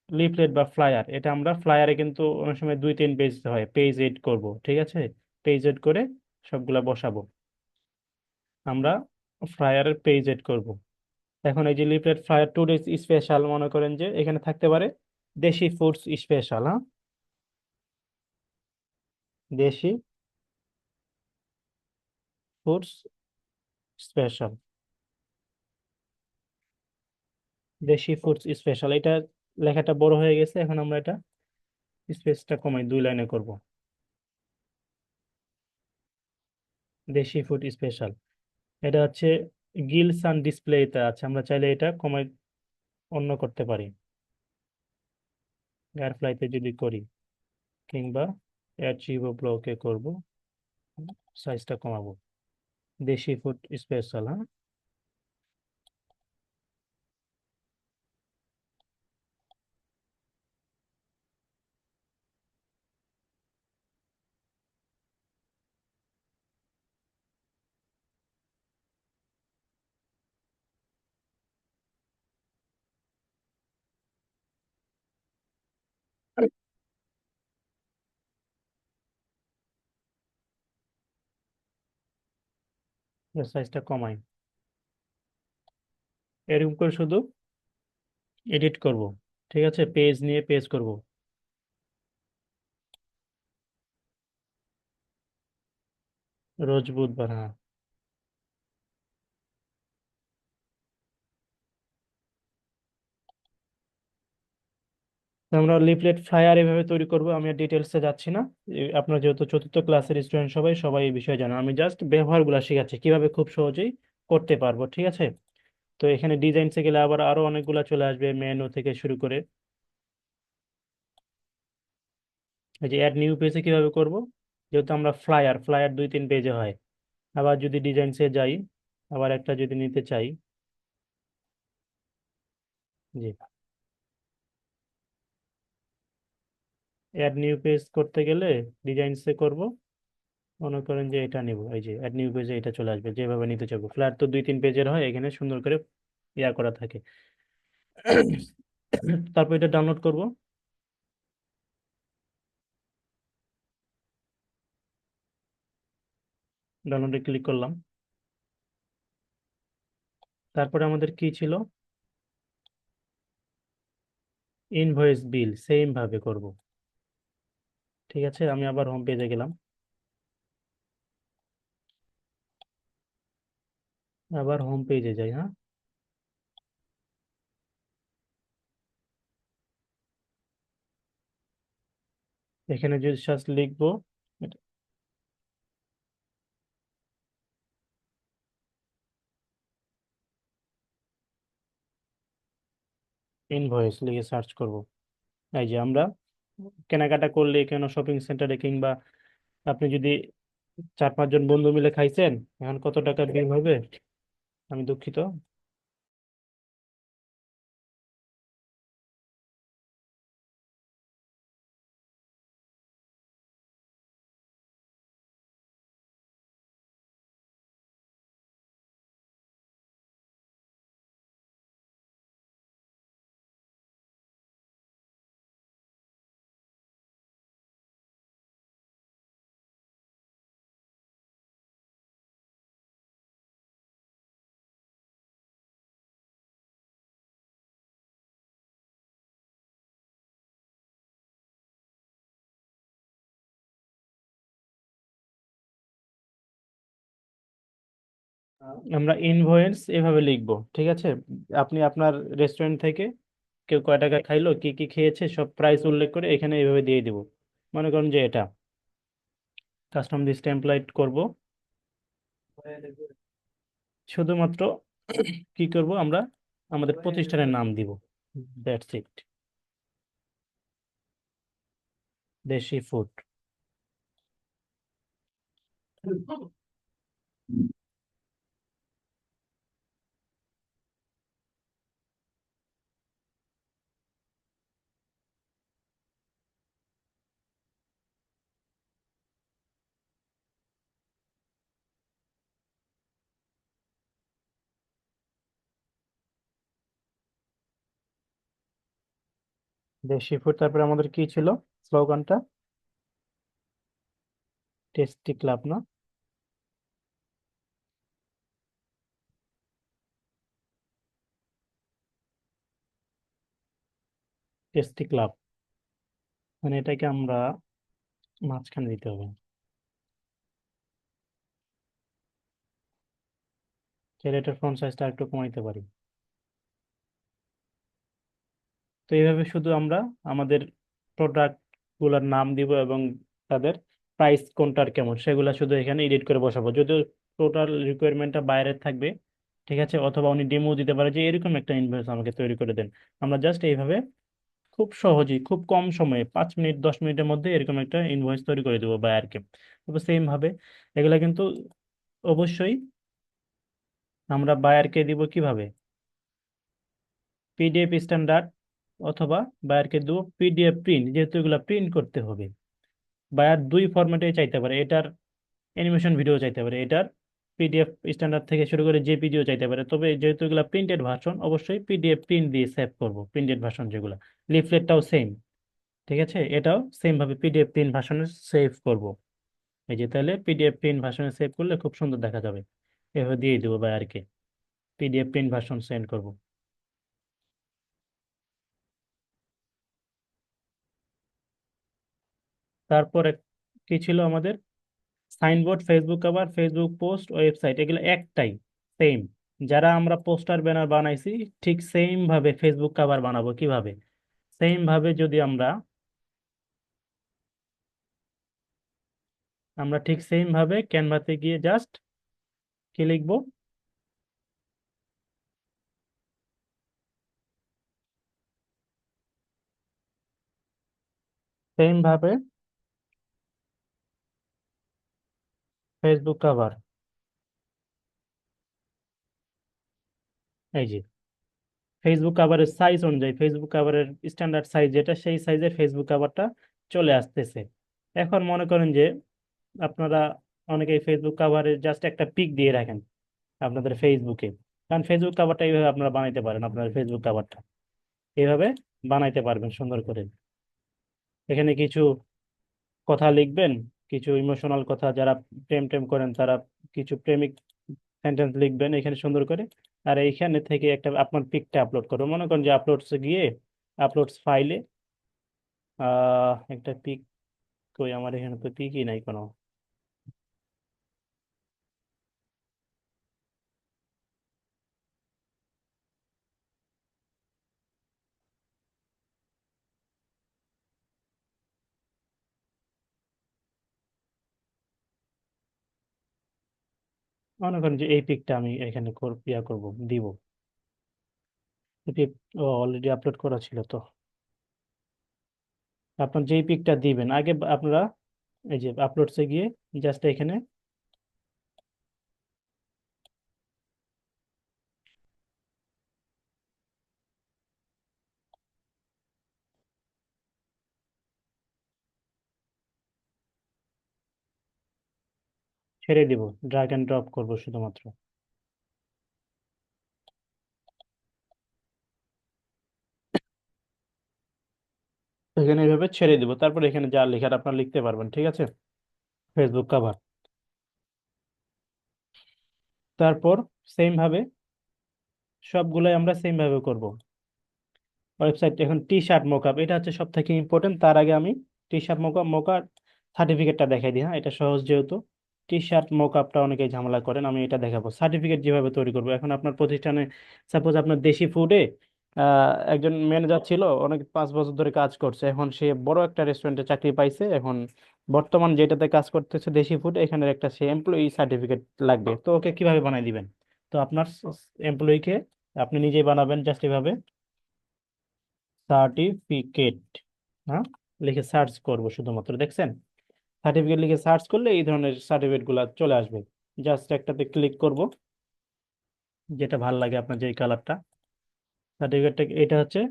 লিফলেট বা ফ্লায়ার। এটা আমরা ফ্লায়ারে কিন্তু অনেক সময় 2-3 পেজ হয়, পেজ এড করব। ঠিক আছে? পেজ এড করে সবগুলা বসাবো আমরা। ফ্লায়ারের পেজ এড করব। এখন এই যে লিফলেট ফ্লায়ার টুডে স্পেশাল, মনে করেন যে এখানে থাকতে পারে দেশি ফুডস স্পেশাল, হ্যাঁ, দেশি ফুডস স্পেশাল, দেশি ফুডস স্পেশাল। এটা লেখাটা বড় হয়ে গেছে, এখন আমরা এটা স্পেসটা কমাই, 2 লাইনে করব। দেশি ফুড স্পেশাল। এটা হচ্ছে গিলসান ডিসপ্লেতে আছে, আমরা চাইলে এটা কমাই অন্য করতে পারি। এয়ারফ্লাইতে যদি করি, কিংবা অ্যাচিভো ব্লকে করব, সাইজটা কমাবো। দেশি ফুড স্পেশাল, হ্যাঁ। সাইজটা কমাই। এরকম করে শুধু এডিট করব। ঠিক আছে? পেজ নিয়ে পেজ করব। রোজ বুধবার, হ্যাঁ। তো আমরা লিফলেট ফ্লায়ার এভাবে তৈরি করব। আমি আর ডিটেলসে যাচ্ছি না। আপনার যেহেতু চতুর্থ ক্লাসের স্টুডেন্ট, সবাই সবাই এই বিষয়ে জানেন। আমি জাস্ট ব্যবহারগুলো শিখাচ্ছি কিভাবে খুব সহজেই করতে পারবো। ঠিক আছে? তো এখানে ডিজাইনসে গেলে আবার আরো অনেকগুলা চলে আসবে, মেনু থেকে শুরু করে। এই যে অ্যাড নিউ পেজে কিভাবে করব, যেহেতু আমরা ফ্লায়ার ফ্লায়ার 2-3 পেজে হয়। আবার যদি ডিজাইনসে যাই, আবার একটা যদি নিতে চাই, জি, অ্যাড নিউ পেজ করতে গেলে ডিজাইনসে করব। মনে করেন যে এটা নিব, এই যে অ্যাড নিউ পেজে এটা চলে আসবে। যেভাবে নিতে চাইবো, ফ্ল্যাট তো 2-3 পেজের হয়, এখানে সুন্দর করে ইয়া করা থাকে। তারপর এটা ডাউনলোড করব। ডাউনলোডে ক্লিক করলাম। তারপরে আমাদের কি ছিল? ইনভয়েস বিল সেম ভাবে করব। ঠিক আছে? আমি আবার হোম পেজে গেলাম। আবার হোম পেজে যাই, হ্যাঁ। এখানে যদি জাস্ট লিখবো ইনভয়েস লিখে সার্চ করব। এই যে আমরা কেনাকাটা করলে কেন শপিং সেন্টারে, কিংবা আপনি যদি 4-5 জন বন্ধু মিলে খাইছেন, এখন কত টাকা বিল হবে? আমি দুঃখিত। আমরা ইনভয়েস এভাবে লিখবো, ঠিক আছে। আপনি আপনার রেস্টুরেন্ট থেকে কেউ কয় টাকা খাইলো, কি কি খেয়েছে, সব প্রাইস উল্লেখ করে এখানে এইভাবে দিয়ে দিব। মনে করেন যে এটা কাস্টম দিস টেমপ্লেট করব, শুধুমাত্র কি করব আমরা, আমাদের প্রতিষ্ঠানের নাম দিব, দ্যাটস ইট, দেশি ফুড। দেশি ফুড, তারপরে আমাদের কি ছিল স্লোগানটা? টেস্টি ক্লাব না? টেস্টি ক্লাব, মানে এটাকে আমরা মাঝখানে দিতে হবে। চাইলে এটার ফন্ট সাইজটা একটু কমাইতে পারি। তো এইভাবে শুধু আমরা আমাদের প্রোডাক্ট গুলার নাম দিব এবং তাদের প্রাইস কোনটার কেমন সেগুলা শুধু এখানে এডিট করে বসাবো, যদিও টোটাল রিকোয়ারমেন্টটা বাইরের থাকবে, ঠিক আছে। অথবা উনি ডেমো দিতে পারে যে এরকম একটা ইনভয়েস আমাকে তৈরি করে দেন। আমরা জাস্ট এইভাবে খুব সহজেই, খুব কম সময়ে, 5 মিনিট 10 মিনিটের মধ্যে এরকম একটা ইনভয়েস তৈরি করে দেবো বায়ারকে। তবে সেম ভাবে এগুলা কিন্তু অবশ্যই আমরা বায়ারকে দিব কিভাবে, পিডিএফ স্ট্যান্ডার্ড, অথবা বায়ারকে দেবো পিডিএফ প্রিন্ট, যেহেতু এগুলা প্রিন্ট করতে হবে। বায়ার দুই ফরম্যাটে চাইতে পারে, এটার অ্যানিমেশন ভিডিও চাইতে পারে, এটার পিডিএফ স্ট্যান্ডার্ড থেকে শুরু করে জেপিজিও চাইতে পারে। তবে যেহেতু এগুলা প্রিন্টেড ভার্সন, অবশ্যই পিডিএফ প্রিন্ট দিয়ে সেভ করব, প্রিন্টেড ভার্সন যেগুলো। লিফলেটটাও সেম, ঠিক আছে, এটাও সেম ভাবে পিডিএফ প্রিন্ট ভার্সনে সেভ করব। এই যে তাহলে পিডিএফ প্রিন্ট ভার্সনে সেভ করলে খুব সুন্দর দেখা যাবে। এভাবে দিয়ে দেবো বায়ারকে, পিডিএফ প্রিন্ট ভার্সন সেন্ড করব। তারপর কি ছিল আমাদের, signboard, Facebook cover, Facebook post, website, এগুলো একটাই, সেম। যারা আমরা পোস্টার ব্যানার বানাইছি, ঠিক সেম ভাবে ফেসবুক কভার বানাবো কিভাবে, সেম ভাবে যদি আমরা আমরা ঠিক সেম ভাবে ক্যানভাতে গিয়ে জাস্ট কি লিখবো, সেম ভাবে ফেসবুক কভার, এই যে ফেসবুক কভারের সাইজ অনুযায়ী, ফেসবুক কভারের স্ট্যান্ডার্ড সাইজ যেটা, সেই সাইজের ফেসবুক কভারটা চলে আসতেছে। এখন মনে করেন যে আপনারা অনেকেই ফেসবুক কভারে জাস্ট একটা পিক দিয়ে রাখেন আপনাদের ফেসবুকে, কারণ ফেসবুক কভারটা এইভাবে আপনারা বানাইতে পারেন, আপনার ফেসবুক কভারটা এইভাবে বানাইতে পারবেন সুন্দর করে। এখানে কিছু কথা লিখবেন, কিছু ইমোশনাল কথা, যারা প্রেম টেম করেন তারা কিছু প্রেমিক সেন্টেন্স লিখবেন এখানে সুন্দর করে। আর এইখানে থেকে একটা আপনার পিকটা আপলোড করবেন, মনে করেন যে আপলোডসে গিয়ে, আপলোডস ফাইলে একটা পিক, কই আমার এখানে তো পিকই নাই কোনো। মনে করেন যে এই পিকটা আমি এখানে ইয়া করবো, দিব। অলরেডি আপলোড করা ছিল তো। আপনার যেই পিকটা দিবেন আগে আপনারা এই যে আপলোডসে গিয়ে জাস্ট এখানে ছেড়ে দিব, ড্রাগ এন্ড ড্রপ করব শুধুমাত্র। এখানে এইভাবে ছেড়ে দিব, তারপর এখানে যা লেখার আপনারা লিখতে পারবেন, ঠিক আছে। ফেসবুক কভার, তারপর সেম ভাবে সবগুলাই আমরা সেম ভাবে করব। ওয়েবসাইট, এখন টি শার্ট মোকআপ, এটা হচ্ছে সব থেকে ইম্পর্টেন্ট। তার আগে আমি টি শার্ট মোকআপ সার্টিফিকেটটা দেখাই দিই, হ্যাঁ, এটা সহজ যেহেতু। টি শার্ট মকআপটা অনেকেই ঝামেলা করেন, আমি এটা দেখাবো সার্টিফিকেট যেভাবে তৈরি করবো। এখন আপনার প্রতিষ্ঠানে সাপোজ আপনার দেশি ফুডে একজন ম্যানেজার ছিল, অনেক 5 বছর ধরে কাজ করছে, এখন সে বড় একটা রেস্টুরেন্টে চাকরি পাইছে। এখন বর্তমান যেটাতে কাজ করতেছে দেশি ফুড, এখানে একটা সে এমপ্লয়ি সার্টিফিকেট লাগবে, তো ওকে কিভাবে বানাই দিবেন? তো আপনার এমপ্লয়িকে আপনি নিজেই বানাবেন জাস্ট এভাবে সার্টিফিকেট, হ্যাঁ, লিখে সার্চ করব শুধুমাত্র, দেখছেন? সার্টিফিকেট লিখে সার্চ করলে এই ধরনের সার্টিফিকেট গুলা চলে আসবে। জাস্ট একটাতে ক্লিক করব, যেটা ভালো লাগে আপনার, যে কালারটা সার্টিফিকেটটা এটা হচ্ছে।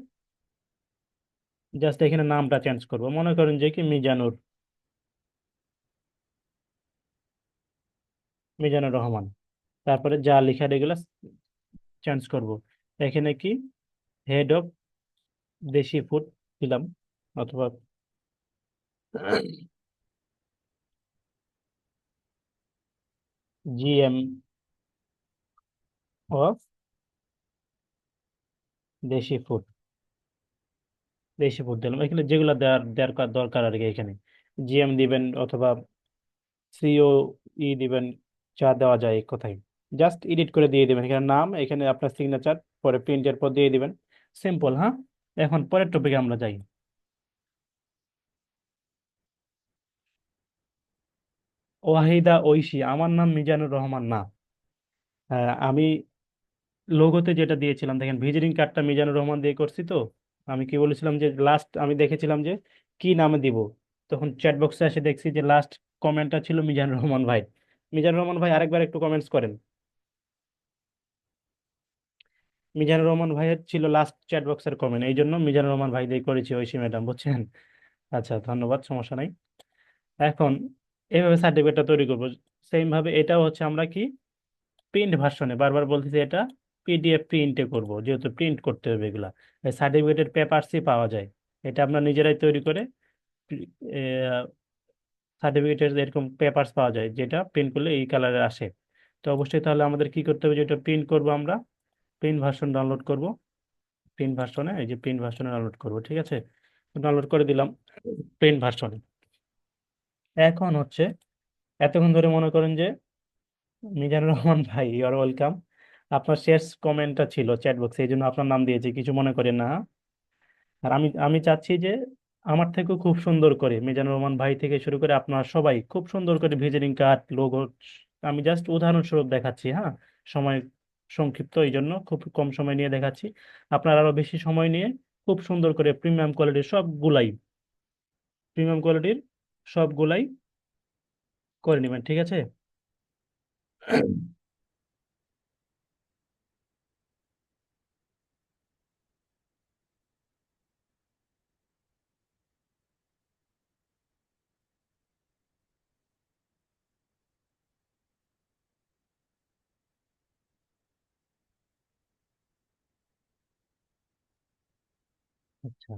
জাস্ট এখানে নামটা চেঞ্জ করব, মনে করেন যে কি মিজানুর, মিজানুর রহমান। তারপরে যা লেখা এগুলো চেঞ্জ করব। এখানে কি হেড অফ দেশি ফুড দিলাম, অথবা জিএম অফ দেশি ফুড, দেশি ফুড দিলাম। এখানে যেগুলো দেওয়ার দেওয়ার দরকার আর কি, এখানে জিএম দিবেন অথবা সিও ই দিবেন, যা দেওয়া যায় এক কথায়। জাস্ট এডিট করে দিয়ে দিবেন এখানে নাম, এখানে আপনার সিগনেচার, পরে প্রিন্টের পর দিয়ে দিবেন। সিম্পল, হ্যাঁ। এখন পরের টপিকে আমরা যাই। ওয়াহিদা ঐশী, আমার নাম মিজানুর রহমান না। আমি লোগোতে যেটা দিয়েছিলাম দেখেন, ভিজিটিং কার্ডটা মিজানুর রহমান দিয়ে করছি তো। আমি কি বলেছিলাম যে লাস্ট আমি দেখেছিলাম যে কি নামে দিব, তখন চ্যাট বক্সে এসে দেখছি যে লাস্ট কমেন্টটা ছিল মিজানুর রহমান ভাই। মিজানুর রহমান ভাই আরেকবার একটু কমেন্টস করেন। মিজানুর রহমান ভাইয়ের ছিল লাস্ট চ্যাট বক্সের কমেন্ট, এই জন্য মিজানুর রহমান ভাই দিয়ে করেছি ঐশী ম্যাডাম, বুঝছেন? আচ্ছা, ধন্যবাদ, সমস্যা নাই। এখন এইভাবে সার্টিফিকেটটা তৈরি করবো। সেম ভাবে এটাও হচ্ছে আমরা কি প্রিন্ট ভার্সনে, বারবার বলতেছি এটা পিডিএফ প্রিন্টে করব, যেহেতু প্রিন্ট করতে হবে এগুলা। সার্টিফিকেটের পেপারসই পাওয়া যায়, এটা আমরা নিজেরাই তৈরি করে সার্টিফিকেটের এরকম পেপারস পাওয়া যায়, যেটা প্রিন্ট করলে এই কালারে আসে। তো অবশ্যই তাহলে আমাদের কি করতে হবে, যেটা প্রিন্ট করব আমরা, প্রিন্ট ভার্সন ডাউনলোড করব। প্রিন্ট ভার্সনে, এই যে প্রিন্ট ভার্সনে ডাউনলোড করব, ঠিক আছে? ডাউনলোড করে দিলাম প্রিন্ট ভার্সনে। এখন হচ্ছে এতক্ষণ ধরে মনে করেন যে মিজানুর রহমান ভাই, ইউর ওয়েলকাম, আপনার শেষ কমেন্টটা ছিল চ্যাট বক্সে, এই জন্য আপনার নাম দিয়েছি, কিছু মনে করেন না, হ্যাঁ? আর আমি আমি চাচ্ছি যে আমার থেকেও খুব সুন্দর করে মিজানুর রহমান ভাই থেকে শুরু করে আপনার সবাই খুব সুন্দর করে ভিজিটিং কার্ড, লোগো, আমি জাস্ট উদাহরণস্বরূপ দেখাচ্ছি, হ্যাঁ। সময় সংক্ষিপ্ত, এই জন্য খুব কম সময় নিয়ে দেখাচ্ছি। আপনার আরো বেশি সময় নিয়ে খুব সুন্দর করে প্রিমিয়াম কোয়ালিটির সবগুলাই করে নেবেন, ঠিক আছে? আচ্ছা,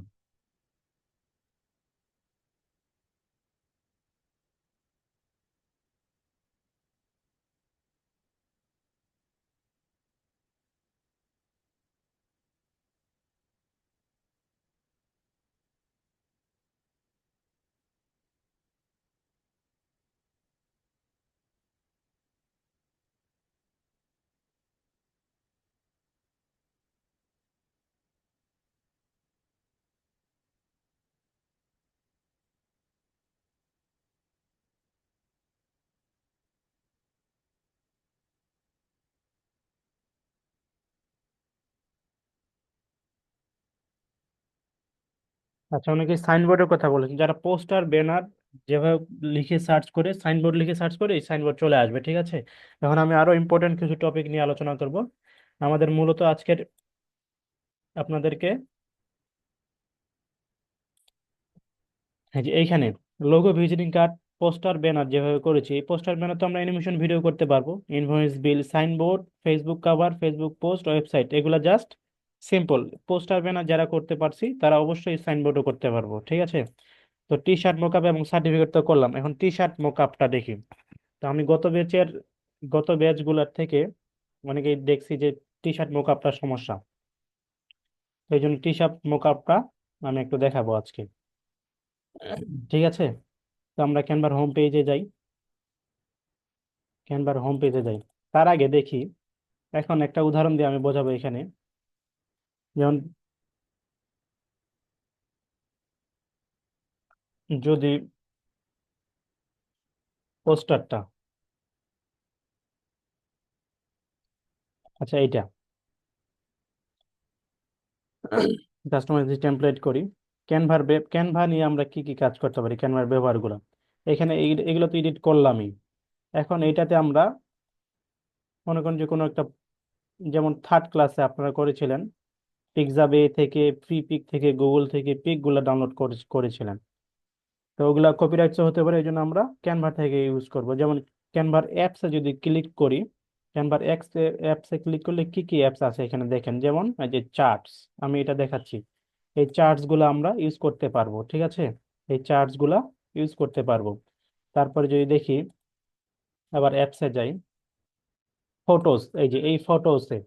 আচ্ছা, অনেকে সাইনবোর্ডের কথা বলেছেন, যারা পোস্টার ব্যানার যেভাবে লিখে সার্চ করে, সাইনবোর্ড লিখে সার্চ করে এই সাইনবোর্ড চলে আসবে, ঠিক আছে? এখন আমি আরো ইম্পর্টেন্ট কিছু টপিক নিয়ে আলোচনা করব। আমাদের মূলত আজকের আপনাদেরকে এই যে এইখানে logo, visiting card, poster banner যেভাবে করেছি, এই পোস্টার ব্যানার তো আমরা অ্যানিমেশন ভিডিও করতে পারবো, invoice bill, signboard, Facebook cover, Facebook post, website, এগুলা জাস্ট সিম্পল। পোস্টার ব্যানার যারা করতে পারছি তারা অবশ্যই সাইনবোর্ডও করতে পারবো, ঠিক আছে? তো টি শার্ট মোকআপ এবং সার্টিফিকেট তো করলাম, এখন টি শার্ট মোকআপটা দেখি। তো আমি গত ব্যাচ গুলার থেকে অনেকেই দেখছি যে টি শার্ট মোকআপটা সমস্যা, তো এই জন্য টি শার্ট মোকআপটা আমি একটু দেখাবো আজকে, ঠিক আছে? তো আমরা ক্যানভার হোম পেজে যাই। ক্যানভার হোম পেজে যাই। তার আগে দেখি, এখন একটা উদাহরণ দিয়ে আমি বোঝাবো এখানে। যেমন যদি পোস্টারটা, আচ্ছা এইটা কাস্টমাইজ টেমপ্লেট করি। ক্যানভা নিয়ে আমরা কি কি কাজ করতে পারি, ক্যানভার ব্যবহারগুলো এখানে এগুলো তো এডিট করলামই। এখন এইটাতে আমরা মনে করেন যে কোনো একটা, যেমন থার্ড ক্লাসে আপনারা করেছিলেন, পিকজাবে থেকে, ফ্রি পিক থেকে, গুগল থেকে পিক গুলা ডাউনলোড করেছিলেন। তো ওগুলা কপিরাইটস হতে পারে, এই জন্য আমরা ক্যানভা থেকে ইউজ করব। যেমন ক্যানভার অ্যাপসে যদি ক্লিক করি, ক্যানভার অ্যাপসে ক্লিক করলে কি কি অ্যাপস আছে এখানে দেখেন। যেমন এই যে চার্টস, আমি এটা দেখাচ্ছি। এই চার্টস গুলো আমরা ইউজ করতে পারবো, ঠিক আছে। এই চার্টস গুলা ইউজ করতে পারবো। তারপরে যদি দেখি, আবার অ্যাপসে যাই, ফটোস, এই যে এই ফটোসে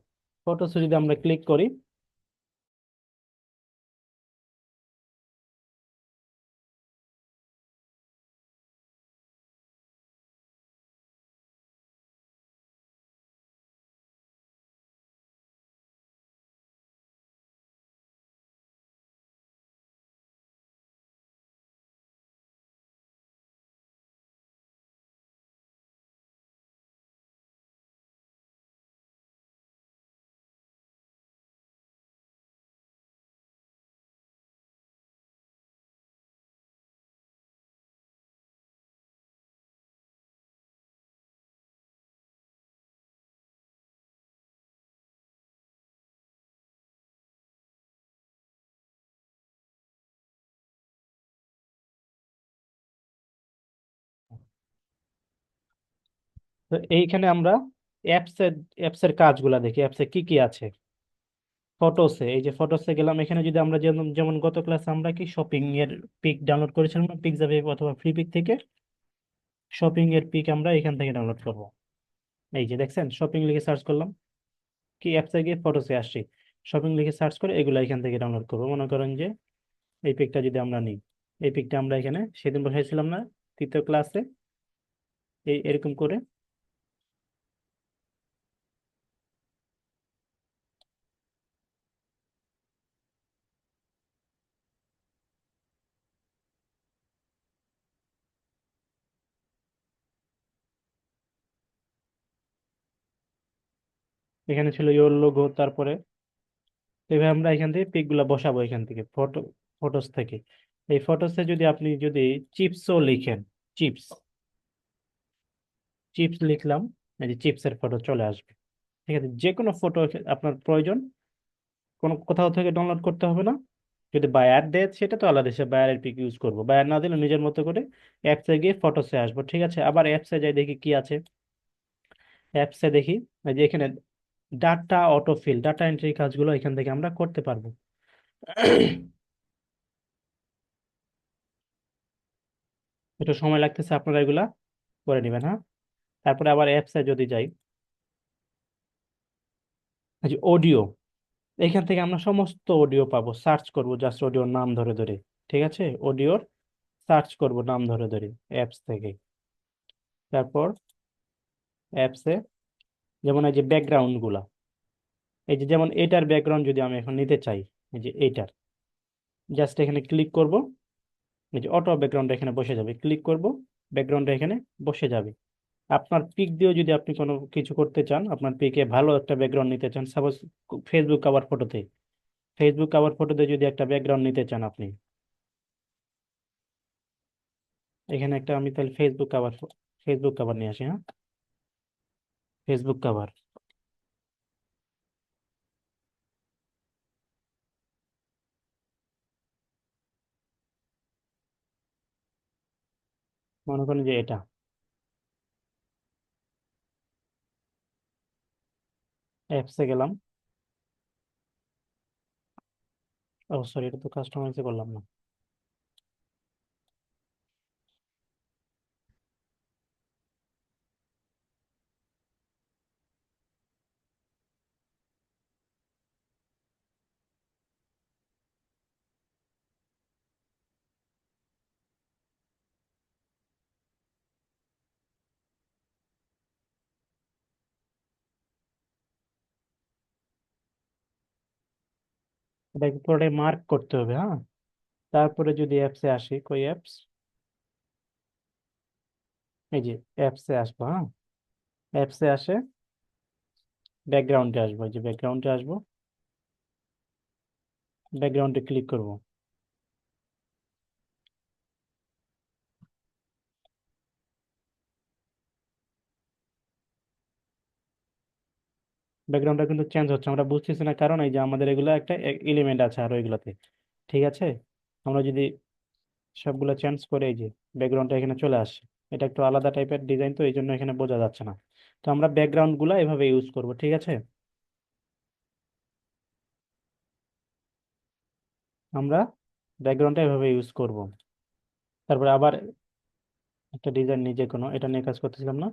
যদি আমরা ক্লিক করি, তো এইখানে আমরা অ্যাপসের অ্যাপসের কাজগুলা দেখি, অ্যাপসে কি কি আছে। ফটোসে, এই যে ফটোসে গেলাম, এখানে যদি আমরা যেমন যেমন গত ক্লাসে আমরা কি শপিং এর পিক ডাউনলোড করেছিলাম না, পিকজাবে অথবা ফ্রি পিক থেকে, শপিং এর পিক আমরা এখান থেকে ডাউনলোড করব। এই যে দেখছেন, শপিং লিখে সার্চ করলাম, কি অ্যাপসে গিয়ে ফটোসে আসছি, শপিং লিখে সার্চ করে এগুলো এখান থেকে ডাউনলোড করবো। মনে করেন যে এই পিকটা যদি আমরা নিই, এই পিকটা আমরা এখানে সেদিন বসাইছিলাম না তৃতীয় ক্লাসে, এই এরকম করে। এখানে ছিল ইওর লোগো, তারপরে এভাবে আমরা এখান থেকে পিক গুলা বসাবো, এখান থেকে ফটোস থেকে। এই ফটোসে যদি আপনি যদি চিপসও লিখেন, চিপস, চিপস লিখলাম, এই যে চিপসের ফটো চলে আসবে। ঠিক আছে, যে কোনো ফটো আপনার প্রয়োজন, কোনো কোথাও থেকে ডাউনলোড করতে হবে না। যদি বায়ার দেয় সেটা তো আলাদা, সে বায়ারের পিক ইউজ করবো, বায়ার না দিলে নিজের মতো করে অ্যাপসে গিয়ে ফটোসে আসবো। ঠিক আছে, আবার অ্যাপসে যাই দেখি কি আছে। অ্যাপসে দেখি এই যে এখানে ডাটা অটোফিল, ডাটা এন্ট্রি কাজগুলো এখান থেকে আমরা করতে পারবো। একটু সময় লাগতেছে, আপনারা এগুলা করে নেবেন, হ্যাঁ। তারপরে আবার অ্যাপসে যদি যাই, এই যে অডিও, এখান থেকে আমরা সমস্ত অডিও পাবো, সার্চ করব জাস্ট অডিওর নাম ধরে ধরে। ঠিক আছে, অডিওর সার্চ করব নাম ধরে ধরে অ্যাপস থেকে। তারপর অ্যাপসে যেমন এই যে ব্যাকগ্রাউন্ড গুলা, এই যে যেমন এটার ব্যাকগ্রাউন্ড যদি আমি এখন নিতে চাই, এই যে এইটার, জাস্ট এখানে ক্লিক করব, এই যে অটো ব্যাকগ্রাউন্ড এখানে বসে যাবে, ক্লিক করব, ব্যাকগ্রাউন্ড এখানে বসে যাবে। আপনার পিক দিয়েও যদি আপনি কোনো কিছু করতে চান, আপনার পিকে ভালো একটা ব্যাকগ্রাউন্ড নিতে চান, সাপোজ ফেসবুক কভার ফটোতে, ফেসবুক কভার ফটোতে যদি একটা ব্যাকগ্রাউন্ড নিতে চান আপনি, এখানে একটা আমি তাহলে ফেসবুক কভার নিয়ে আসি, হ্যাঁ। ফেসবুক কভার, মনে করেন যে এটা, অ্যাপসে গেলাম। ও সরি, এটা তো কাস্টমাইজে করলাম না। এটাকে পুরোটাই মার্ক করতে হবে, হ্যাঁ। তারপরে যদি অ্যাপসে আসি, কই অ্যাপস, এই যে অ্যাপসে আসবো, হ্যাঁ। অ্যাপসে আসে ব্যাকগ্রাউন্ডে আসবো, এই যে ব্যাকগ্রাউন্ডে আসবো, ব্যাকগ্রাউন্ডে ক্লিক করব। ব্যাকগ্রাউন্ডটা কিন্তু চেঞ্জ হচ্ছে, আমরা বুঝতেছি না, কারণ এই যে আমাদের এগুলো একটা এলিমেন্ট আছে আর ওইগুলোতে। ঠিক আছে, আমরা যদি সবগুলো চেঞ্জ করে, এই যে ব্যাকগ্রাউন্ডটা এখানে চলে আসে, এটা একটু আলাদা টাইপের ডিজাইন, তো এই জন্য এখানে বোঝা যাচ্ছে না। তো আমরা ব্যাকগ্রাউন্ড গুলা এভাবে ইউজ করব, ঠিক আছে। আমরা ব্যাকগ্রাউন্ডটা এভাবে ইউজ করব। তারপরে আবার একটা ডিজাইন নিজে কোনো, এটা নিয়ে কাজ করতেছিলাম না।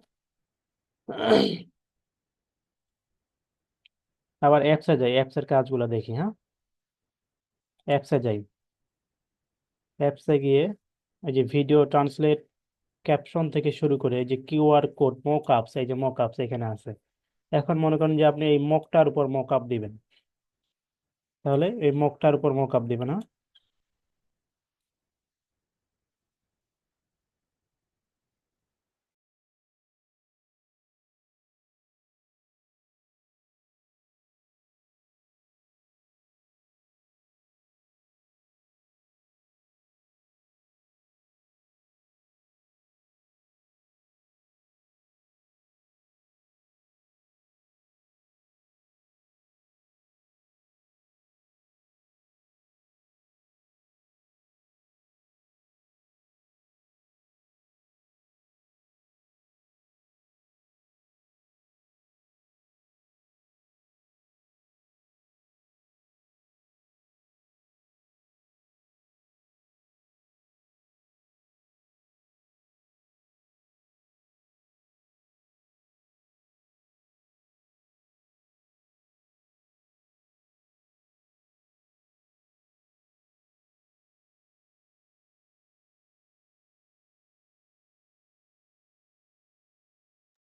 আবার অ্যাপসে যাই, অ্যাপসের কাজগুলো দেখি, হ্যাঁ। অ্যাপসে যাই, অ্যাপসে গিয়ে এই যে ভিডিও ট্রান্সলেট, ক্যাপশন থেকে শুরু করে এই যে কিউআর কোড, মক আপস, এই যে মক আপস এখানে আছে। এখন মনে করেন যে আপনি এই মকটার উপর মক আপ দিবেন, তাহলে এই মকটার উপর মক আপ দিবেন, হ্যাঁ।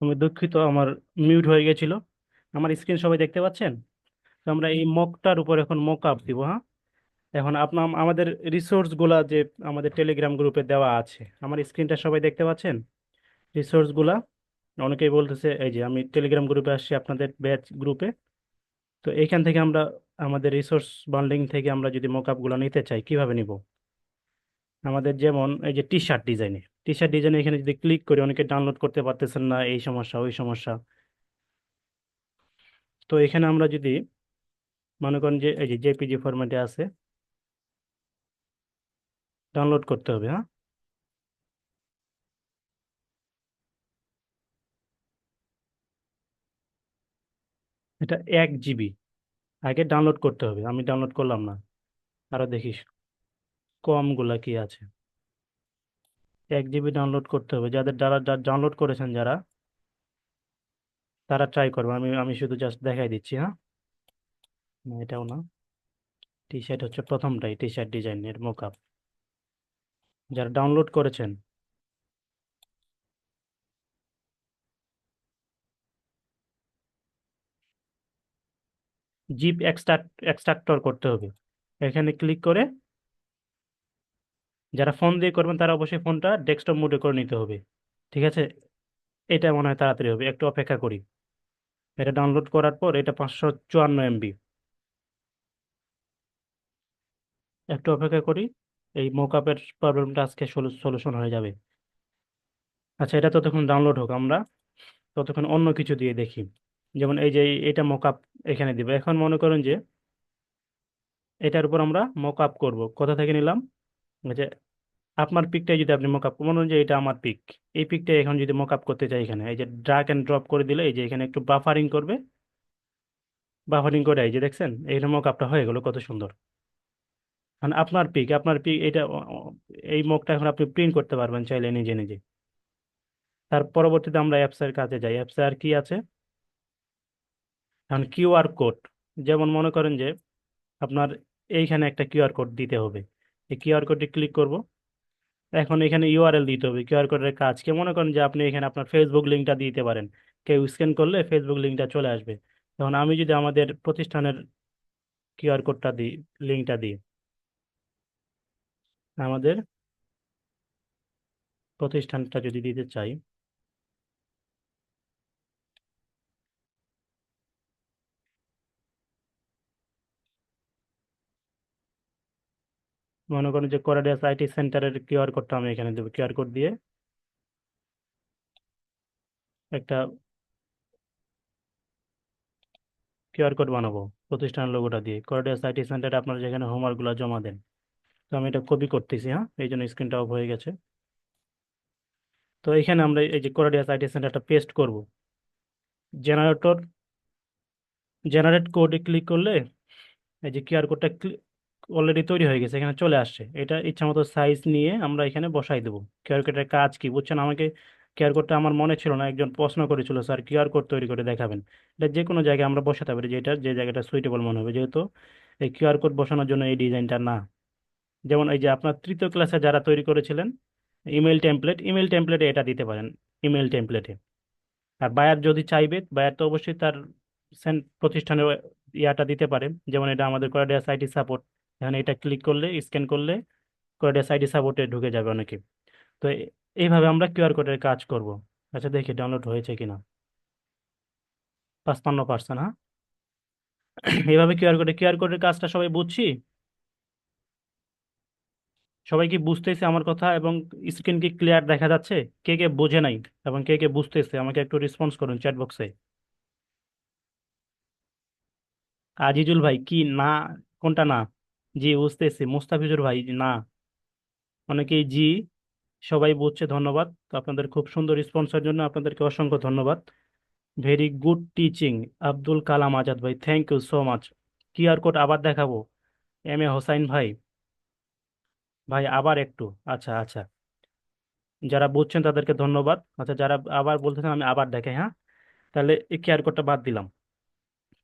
আমি দুঃখিত, আমার মিউট হয়ে গেছিল। আমার স্ক্রিন সবাই দেখতে পাচ্ছেন? তো আমরা এই মকটার উপর এখন মক আপ দিব, হ্যাঁ। এখন আপনার আমাদের রিসোর্স গুলা যে আমাদের টেলিগ্রাম গ্রুপে দেওয়া আছে, আমার স্ক্রিনটা সবাই দেখতে পাচ্ছেন? রিসোর্স গুলা অনেকেই বলতেছে, এই যে আমি টেলিগ্রাম গ্রুপে আসছি, আপনাদের ব্যাচ গ্রুপে। তো এইখান থেকে আমরা আমাদের রিসোর্স বান্ডিং থেকে আমরা যদি মকআপ গুলো নিতে চাই, কিভাবে নিব? আমাদের যেমন এই যে টি শার্ট ডিজাইনে, টি শার্ট ডিজাইনে এখানে যদি ক্লিক করি, অনেকে ডাউনলোড করতে পারতেছেন না, এই সমস্যা ওই সমস্যা। তো এখানে আমরা যদি মনে করেন যে এই যে জেপিজি ফরম্যাটে আছে, ডাউনলোড করতে হবে, হ্যাঁ। এটা 1 জিবি, আগে ডাউনলোড করতে হবে, আমি ডাউনলোড করলাম না। আরো দেখিস কম গুলা কি আছে। 1 জিবি ডাউনলোড করতে হবে, যাদের যারা ডাউনলোড করেছেন যারা, তারা ট্রাই করবে। আমি আমি শুধু জাস্ট দেখাই দিচ্ছি, হ্যাঁ। না, এটাও না। টি শার্ট হচ্ছে প্রথমটাই, টি শার্ট ডিজাইনের মোকআপ, যারা ডাউনলোড করেছেন। জিপ এক্সট্রাক্টর করতে হবে, এখানে ক্লিক করে। যারা ফোন দিয়ে করবেন তারা অবশ্যই ফোনটা ডেস্কটপ মোডে করে নিতে হবে, ঠিক আছে। এটা মনে হয় তাড়াতাড়ি হবে, একটু অপেক্ষা করি। এটা ডাউনলোড করার পর এটা 554 MB, একটু অপেক্ষা করি। এই মোকআপের প্রবলেমটা আজকে সলিউশন হয়ে যাবে। আচ্ছা, এটা ততক্ষণ ডাউনলোড হোক, আমরা ততক্ষণ অন্য কিছু দিয়ে দেখি। যেমন এই যে এটা মোকআপ এখানে দিব। এখন মনে করেন যে এটার উপর আমরা মোকআপ করব, কোথা থেকে নিলাম, এই যে আপনার পিকটাই যদি আপনি মকআপ, মনে হয় যে এটা আমার পিক, এই পিকটা এখন যদি মকআপ করতে চাই, এখানে এই যে ড্র্যাগ এন্ড ড্রপ করে দিলে এই যে এখানে একটু বাফারিং করবে, বাফারিং করে এই যে দেখছেন এইটা মকআপটা হয়ে গেল, কত সুন্দর। মানে আপনার পিক এটা এই মকটা এখন আপনি প্রিন্ট করতে পারবেন চাইলে নিজে নিজে। তার পরবর্তীতে আমরা অ্যাপসের কাছে যাই, অ্যাপসে আর কি আছে, এখন কিউআর কোড। যেমন মনে করেন যে আপনার এইখানে একটা কিউআর কোড দিতে হবে, এই কিউআর কোডটি ক্লিক করব। এখন এখানে ইউআরএল দিতে হবে, কিউআর কোডের কাজ কি, মনে করেন যে আপনি এখানে আপনার ফেসবুক লিঙ্কটা দিতে পারেন, কেউ স্ক্যান করলে ফেসবুক লিঙ্কটা চলে আসবে। তখন আমি যদি আমাদের প্রতিষ্ঠানের কিউআর কোডটা দিই, লিঙ্কটা দিই। আমাদের প্রতিষ্ঠানটা যদি দিতে চাই, মনে করেন যে করাডিয়াস আইটি সেন্টারের কিউআর কোডটা আমি এখানে দেবো। কিউআর কোড দিয়ে একটা কিউআর কোড বানাবো প্রতিষ্ঠানের লোগোটা দিয়ে, করাডিয়াস আইটি সেন্টারে আপনারা যেখানে হোমওয়ার্কগুলো জমা দেন। তো আমি এটা কপি করতেছি, হ্যাঁ, এই জন্য স্ক্রিনটা অফ হয়ে গেছে। তো এখানে আমরা এই যে করাডিয়াস আইটি সেন্টারটা পেস্ট করব। জেনারেটর, জেনারেট কোডে ক্লিক করলে এই যে কিউআর কোডটা অলরেডি তৈরি হয়ে গেছে, এখানে চলে আসছে। এটা ইচ্ছা মতো সাইজ নিয়ে আমরা এখানে বসাই দেবো। কিউআর কোডের কাজ কি বুঝছেন? আমাকে কিউআর কোডটা আমার মনে ছিল না, একজন প্রশ্ন করেছিল, স্যার কিউআর কোড তৈরি করে দেখাবেন। এটা যে কোনো জায়গায় আমরা বসাতে পারি, যেটা যে জায়গাটা সুইটেবল মনে হবে, যেহেতু এই কিউআর কোড বসানোর জন্য এই ডিজাইনটা না। যেমন এই যে আপনার তৃতীয় ক্লাসে যারা তৈরি করেছিলেন ইমেল টেমপ্লেট, ইমেল টেমপ্লেটে এটা দিতে পারেন, ইমেল টেমপ্লেটে। আর বায়ার যদি চাইবে, বায়ার তো অবশ্যই তার প্রতিষ্ঠানের ইয়াটা দিতে পারে। যেমন এটা আমাদের করাডিয়াস আইটি সাপোর্ট, এখানে এটা ক্লিক করলে, স্ক্যান করলে করাডিয়াস আইটি সাপোর্টে ঢুকে যাবে অনেকে। তো এইভাবে আমরা কিউআর কোডের কাজ করব। আচ্ছা দেখি ডাউনলোড হয়েছে কিনা। 55%, হ্যাঁ। এইভাবে কিউআর কোডের কাজটা সবাই বুঝছি। সবাই কি বুঝতেছে আমার কথা, এবং স্ক্রিন কি ক্লিয়ার দেখা যাচ্ছে? কে কে বোঝে নাই এবং কে কে বুঝতেছে আমাকে একটু রেসপন্স করুন চ্যাট বক্সে। আজিজুল ভাই কি না? কোনটা না? জি বুঝতেছি। মুস্তাফিজুর ভাই না। অনেকেই জি। সবাই বুঝছে, ধন্যবাদ। তো আপনাদের খুব সুন্দর রেসপন্সের জন্য আপনাদেরকে অসংখ্য ধন্যবাদ। Very good teaching. Abdul Kalam Azad ভাই, thank you so much. QR code আবার দেখাবো? এম এ হোসাইন ভাই, ভাই আবার একটু। আচ্ছা আচ্ছা, যারা বুঝছেন তাদেরকে ধন্যবাদ। আচ্ছা, যারা আবার বলতেছেন আমি আবার দেখাই, হ্যাঁ। তাহলে এই কিউআর কোডটা বাদ দিলাম।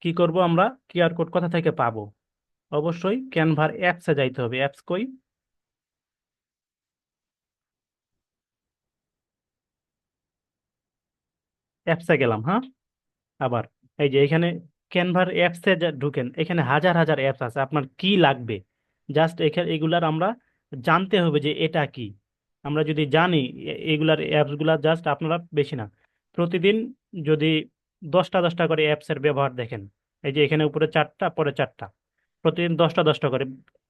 কি করব আমরা? কিউআর কোড কোথা থেকে পাবো? অবশ্যই ক্যানভার অ্যাপসে যাইতে হবে। অ্যাপস কই? অ্যাপসে গেলাম, হ্যাঁ। আবার এই যে এখানে ক্যানভার অ্যাপসে ঢুকেন, এখানে হাজার হাজার অ্যাপস আছে, আপনার কি লাগবে? জাস্ট এখানে এগুলার আমরা জানতে হবে যে এটা কি। আমরা যদি জানি এগুলার অ্যাপস গুলা, জাস্ট আপনারা বেশি না, প্রতিদিন যদি 10টা 10টা করে অ্যাপসের ব্যবহার দেখেন, এই যে এখানে উপরে 4টা পরে 4টা, প্রতিদিন 10টা 10টা করে,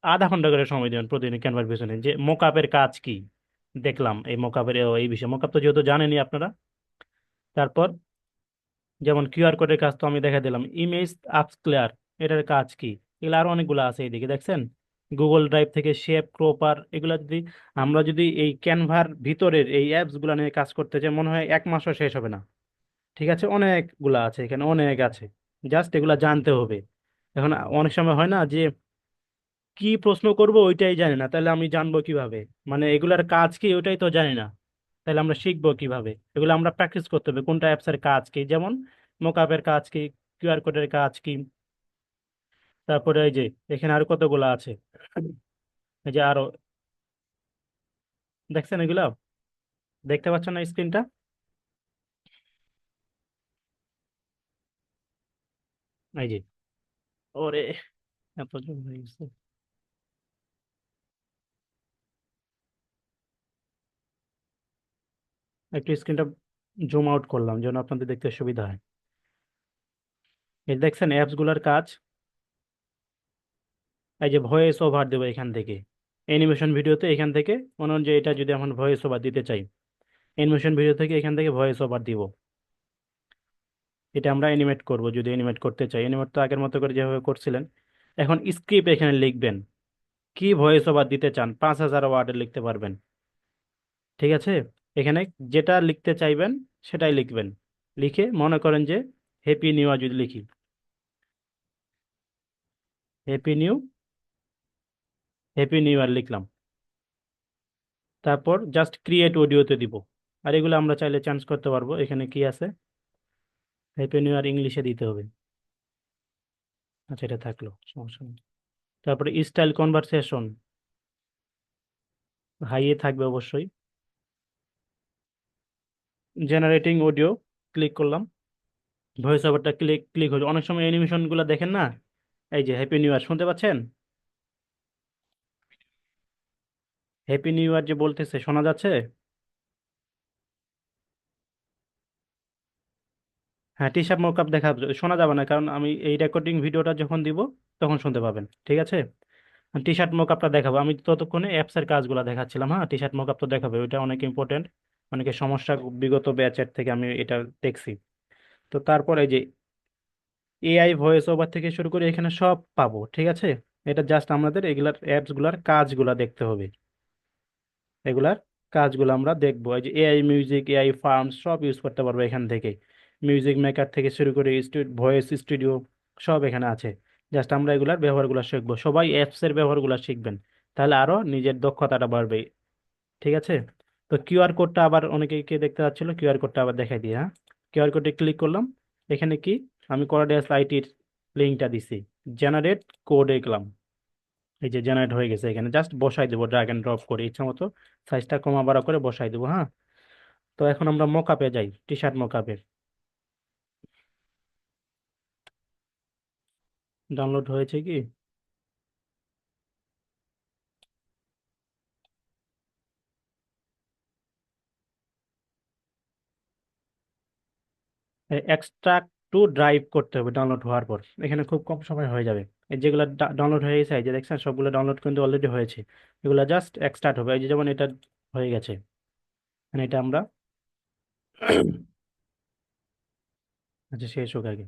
আধা ঘন্টা করে সময় দেবেন প্রতিদিন ক্যানভার পিছনে, যে মোকআপের কাজ কি দেখলাম, এই মোকআপের এই বিষয়ে। মোকআপ তো যেহেতু জানেনই আপনারা। তারপর যেমন কিউআর কোডের কাজ তো আমি দেখা দিলাম। ইমেজ আপস ক্লিয়ার, এটার কাজ কি? এগুলো আরো অনেকগুলো আছে এইদিকে দেখছেন। গুগল ড্রাইভ থেকে শেপ ক্রপার, এগুলা যদি আমরা যদি এই ক্যানভার ভিতরের এই অ্যাপস গুলা নিয়ে কাজ করতে চাই, মনে হয় 1 মাসও শেষ হবে না। ঠিক আছে, অনেকগুলা আছে এখানে, অনেক আছে। জাস্ট এগুলা জানতে হবে। এখন অনেক সময় হয় না যে কি প্রশ্ন করব ওইটাই জানি না, তাহলে আমি জানবো কিভাবে? মানে এগুলার কাজ কি ওইটাই তো জানি না, তাহলে আমরা শিখবো কিভাবে? এগুলো আমরা প্র্যাকটিস করতে হবে, কোনটা অ্যাপসের কাজ কি। যেমন মোকআপের কাজ কি, কিউআর কোডের কাজ কি। তারপরে এই যে এখানে আরো কতগুলো আছে, এই যে আরো, দেখছেন এগুলো? দেখতে পাচ্ছেন না স্ক্রিনটা? এই যে, ওরে এত জুম হয়ে গেছে। একটু স্ক্রিনটা জুম আউট করলাম যেন আপনাদের দেখতে সুবিধা হয়। এই দেখছেন অ্যাপস গুলার কাজ। এই যে ভয়েস ওভার দেবো এখান থেকে, অ্যানিমেশন ভিডিওতে এখান থেকে, মনে হন যে এটা যদি এখন ভয়েস ওভার দিতে চাই, অ্যানিমেশন ভিডিও থেকে এখান থেকে ভয়েস ওভার দিব। এটা আমরা অ্যানিমেট করব যদি অ্যানিমেট করতে চাই। অ্যানিমেট তো আগের মতো করে যেভাবে করছিলেন। এখন স্ক্রিপ্ট এখানে লিখবেন, কি ভয়েস ওভার দিতে চান, 5000 ওয়ার্ডে লিখতে পারবেন। ঠিক আছে, এখানে যেটা লিখতে চাইবেন সেটাই লিখবেন। লিখে মনে করেন যে হ্যাপি নিউ ইয়ার যদি লিখি, happy new, happy new year লিখলাম। তারপর জাস্ট ক্রিয়েট অডিওতে দিব। আর এগুলো আমরা চাইলে চেঞ্জ করতে পারবো। এখানে কি আছে, হ্যাপি নিউ ইয়ার ইংলিশে দিতে হবে। আচ্ছা, এটা থাকলো, সমস্যা নেই। তারপরে স্টাইল কনভারসেশন হাইয়ে থাকবে অবশ্যই। জেনারেটিং অডিও ক্লিক করলাম। ভয়েস ওভারটা ক্লিক ক্লিক হলো। অনেক সময় অ্যানিমেশন গুলো দেখেন না, এই যে হ্যাপি নিউ ইয়ার শুনতে পাচ্ছেন? হ্যাপি নিউ ইয়ার যে বলতেছে শোনা যাচ্ছে? হ্যাঁ, টি শার্ট মকআপ দেখা শোনা যাবে না, কারণ আমি এই রেকর্ডিং ভিডিওটা যখন দিব তখন শুনতে পাবেন, ঠিক আছে? টি শার্ট মকআপটা দেখাবো, আমি ততক্ষণে অ্যাপস এর কাজগুলো দেখাচ্ছিলাম। হ্যাঁ, টি শার্ট মকআপ তো দেখাবে, ওইটা অনেক ইম্পর্টেন্ট। অনেকে সমস্যা বিগত ব্যাচের থেকে আমি এটা দেখছি। তো তারপরে এই যে এআই ভয়েস ওভার থেকে শুরু করে এখানে সব পাবো, ঠিক আছে? এটা জাস্ট আমাদের এগুলার অ্যাপস গুলার কাজগুলা দেখতে হবে। এগুলার কাজগুলো আমরা দেখবো, এই যে এআই মিউজিক, এআই ফার্মস সব ইউজ করতে পারবো এখান থেকে। মিউজিক মেকার থেকে শুরু করে ভয়েস স্টুডিও সব এখানে আছে। জাস্ট আমরা এগুলার ব্যবহারগুলো শিখবো, সবাই অ্যাপস এর ব্যবহারগুলো শিখবেন, তাহলে আরো নিজের দক্ষতাটা বাড়বে, ঠিক আছে? তো কিউআর কোডটা আবার অনেকে দেখতে যাচ্ছিল, কিউআর কোডটা আবার দেখাই দিই। হ্যাঁ, কিউআর কোডে ক্লিক করলাম। এখানে কি, আমি কোডাডাস আইটির লিঙ্কটা দিছি, জেনারেট কোডে গেলাম। এই যে জেনারেট হয়ে গেছে, এখানে জাস্ট বসাই দেবো ড্র্যাগ এন্ড ড্রপ করে ইচ্ছা মতো সাইজটা কমা বাড়া করে বসাই দেবো। হ্যাঁ, তো এখন আমরা মোকাপে যাই, টি শার্ট মোকাপে। ডাউনলোড হয়েছে কি? এক্সট্রাক্ট টু ড্রাইভ করতে হবে ডাউনলোড হওয়ার পর, এখানে খুব কম সময় হয়ে যাবে। এই যেগুলো ডাউনলোড হয়ে গেছে, এই যে দেখছেন সবগুলো ডাউনলোড কিন্তু অলরেডি হয়েছে, এগুলো জাস্ট এক্সট্রাক্ট হবে। এই যে যেমন এটা হয়ে গেছে, মানে এটা আমরা আচ্ছা শেষ হোক আগে।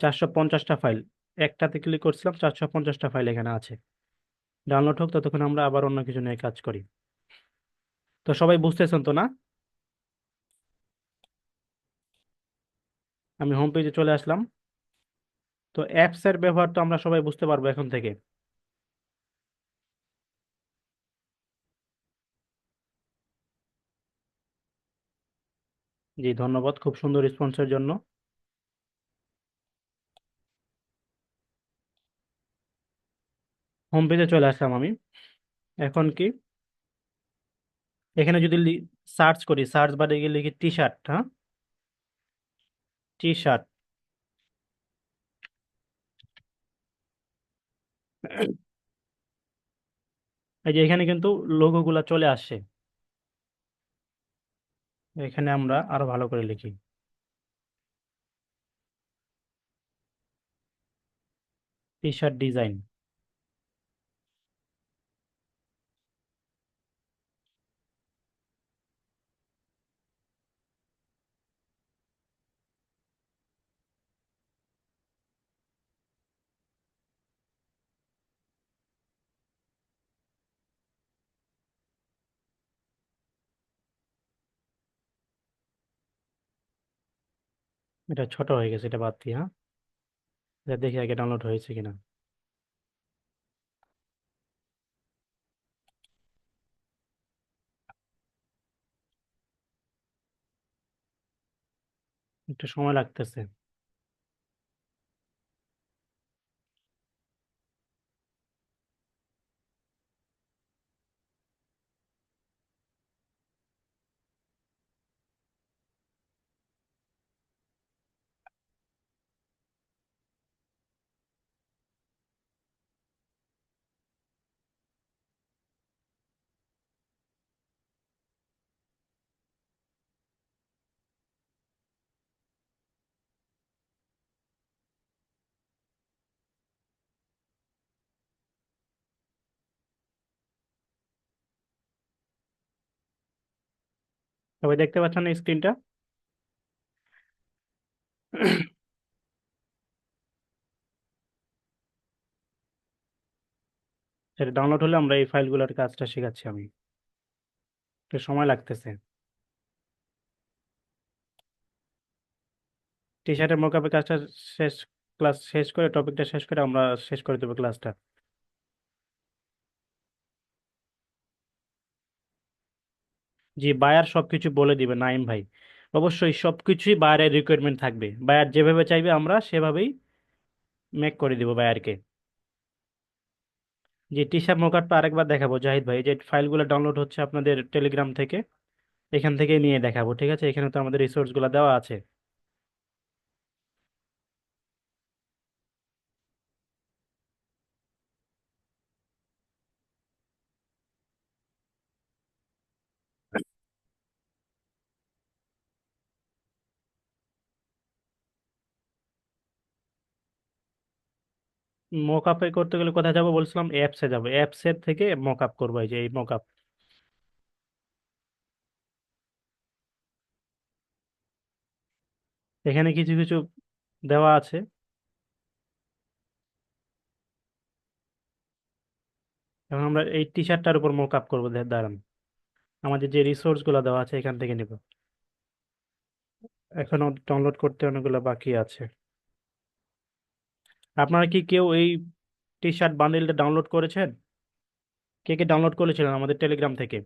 450টা ফাইল, একটাতে ক্লিক করছিলাম, 450টা ফাইল এখানে আছে। ডাউনলোড হোক, ততক্ষণ আমরা আবার অন্য কিছু নিয়ে কাজ করি। তো সবাই বুঝতেছেন তো না? আমি হোম পেজে চলে আসলাম। তো অ্যাপস এর ব্যবহার তো আমরা সবাই বুঝতে পারবো এখন থেকে। জি ধন্যবাদ খুব সুন্দর রেসপন্সের জন্য। হোম পেজে চলে আসলাম আমি। এখন কি, এখানে যদি সার্চ করি, সার্চ বারে গিয়ে লিখি টি শার্ট। হ্যাঁ, টি শার্ট। এই যে এখানে কিন্তু লোগো গুলা চলে আসছে। এখানে আমরা আরো ভালো করে লিখি টি শার্ট ডিজাইন। এটা ছোট হয়ে গেছে, এটা বাদ দিই। হ্যাঁ, এটা দেখি আগে ডাউনলোড হয়েছে কিনা। একটু সময় লাগতেছে। সবাই দেখতে পাচ্ছেন না স্ক্রিনটা? সেটা ডাউনলোড হলে আমরা এই ফাইলগুলোর কাজটা শেখাচ্ছি আমি। একটু সময় লাগতেছে। টি শার্টের মোকাপে কাজটা শেষ, ক্লাস শেষ করে, টপিকটা শেষ করে আমরা শেষ করে দেবো ক্লাসটা। জি, বায়ার সবকিছু বলে দিবে নাইম ভাই। অবশ্যই সবকিছুই বায়ারের রিকোয়ারমেন্ট থাকবে, বায়ার যেভাবে চাইবে আমরা সেভাবেই মেক করে দিব বায়ারকে। যে টি শার্ট মোকারটা আরেকবার দেখাবো জাহিদ ভাই, এই যে ফাইলগুলো ডাউনলোড হচ্ছে আপনাদের টেলিগ্রাম থেকে, এখান থেকে নিয়ে দেখাবো, ঠিক আছে? এখানে তো আমাদের রিসোর্স গুলো দেওয়া আছে। মক আপে করতে গেলে কোথায় যাবো বলছিলাম, অ্যাপসে যাবো, অ্যাপসের থেকে মক আপ করবো, এই যে এই মক আপ। এখানে কিছু কিছু দেওয়া আছে। এখন আমরা এই টি শার্টটার উপর মক আপ করবো, দাঁড়ান। আমাদের যে রিসোর্স গুলো দেওয়া আছে এখান থেকে নিব। এখনো ডাউনলোড করতে অনেকগুলো বাকি আছে। আপনারা কি কেউ এই টি শার্ট বান্ডেলটা ডাউনলোড করেছেন? কে কে ডাউনলোড করেছিলেন আমাদের টেলিগ্রাম থেকে?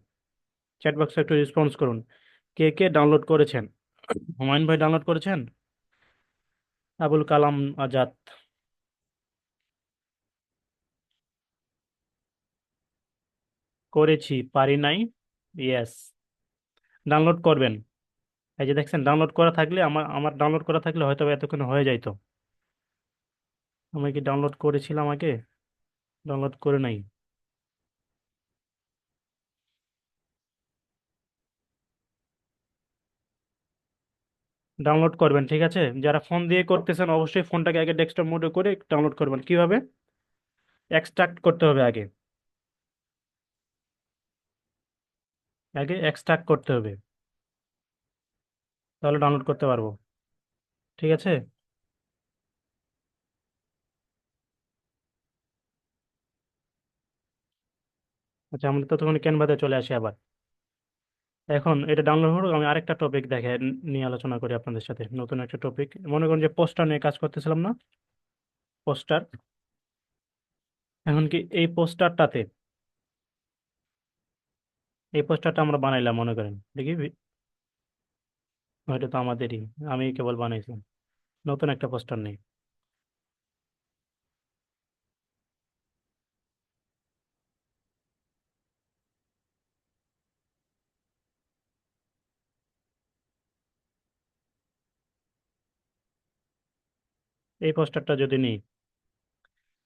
চ্যাট বক্সে একটু রেসপন্স করুন। কে কে ডাউনলোড করেছেন? হুমায়ুন ভাই ডাউনলোড করেছেন? আবুল কালাম আজাদ? করেছি, পারি নাই। ইয়েস। ডাউনলোড করবেন। এই যে দেখছেন, ডাউনলোড করা থাকলে, আমার আমার ডাউনলোড করা থাকলে হয়তো বা এতক্ষণ হয়ে যাইতো। আমি কি ডাউনলোড করেছিলাম আগে? ডাউনলোড করে নাই। ডাউনলোড করবেন, ঠিক আছে? যারা ফোন দিয়ে করতেছেন অবশ্যই ফোনটাকে আগে ডেস্কটপ মোডে করে ডাউনলোড করবেন। কিভাবে? এক্সট্রাক্ট করতে হবে আগে। আগে এক্সট্রাক্ট করতে হবে, তাহলে ডাউনলোড করতে পারবো। ঠিক আছে। আচ্ছা, আমরা ততক্ষণ ক্যানভাতে চলে আসি আবার। এখন এটা ডাউনলোড হলো, আমি আরেকটা টপিক দেখে নিয়ে আলোচনা করি আপনাদের সাথে, নতুন একটা টপিক। মনে করুন যে পোস্টার নিয়ে কাজ করতেছিলাম না? পোস্টার। এখন কি এই পোস্টারটাতে, এই পোস্টারটা আমরা বানাইলাম মনে করেন, দেখি ওইটা তো আমাদেরই, আমি কেবল বানাইছি। নতুন একটা পোস্টার নেই। এই পোস্টারটা যদি নিই,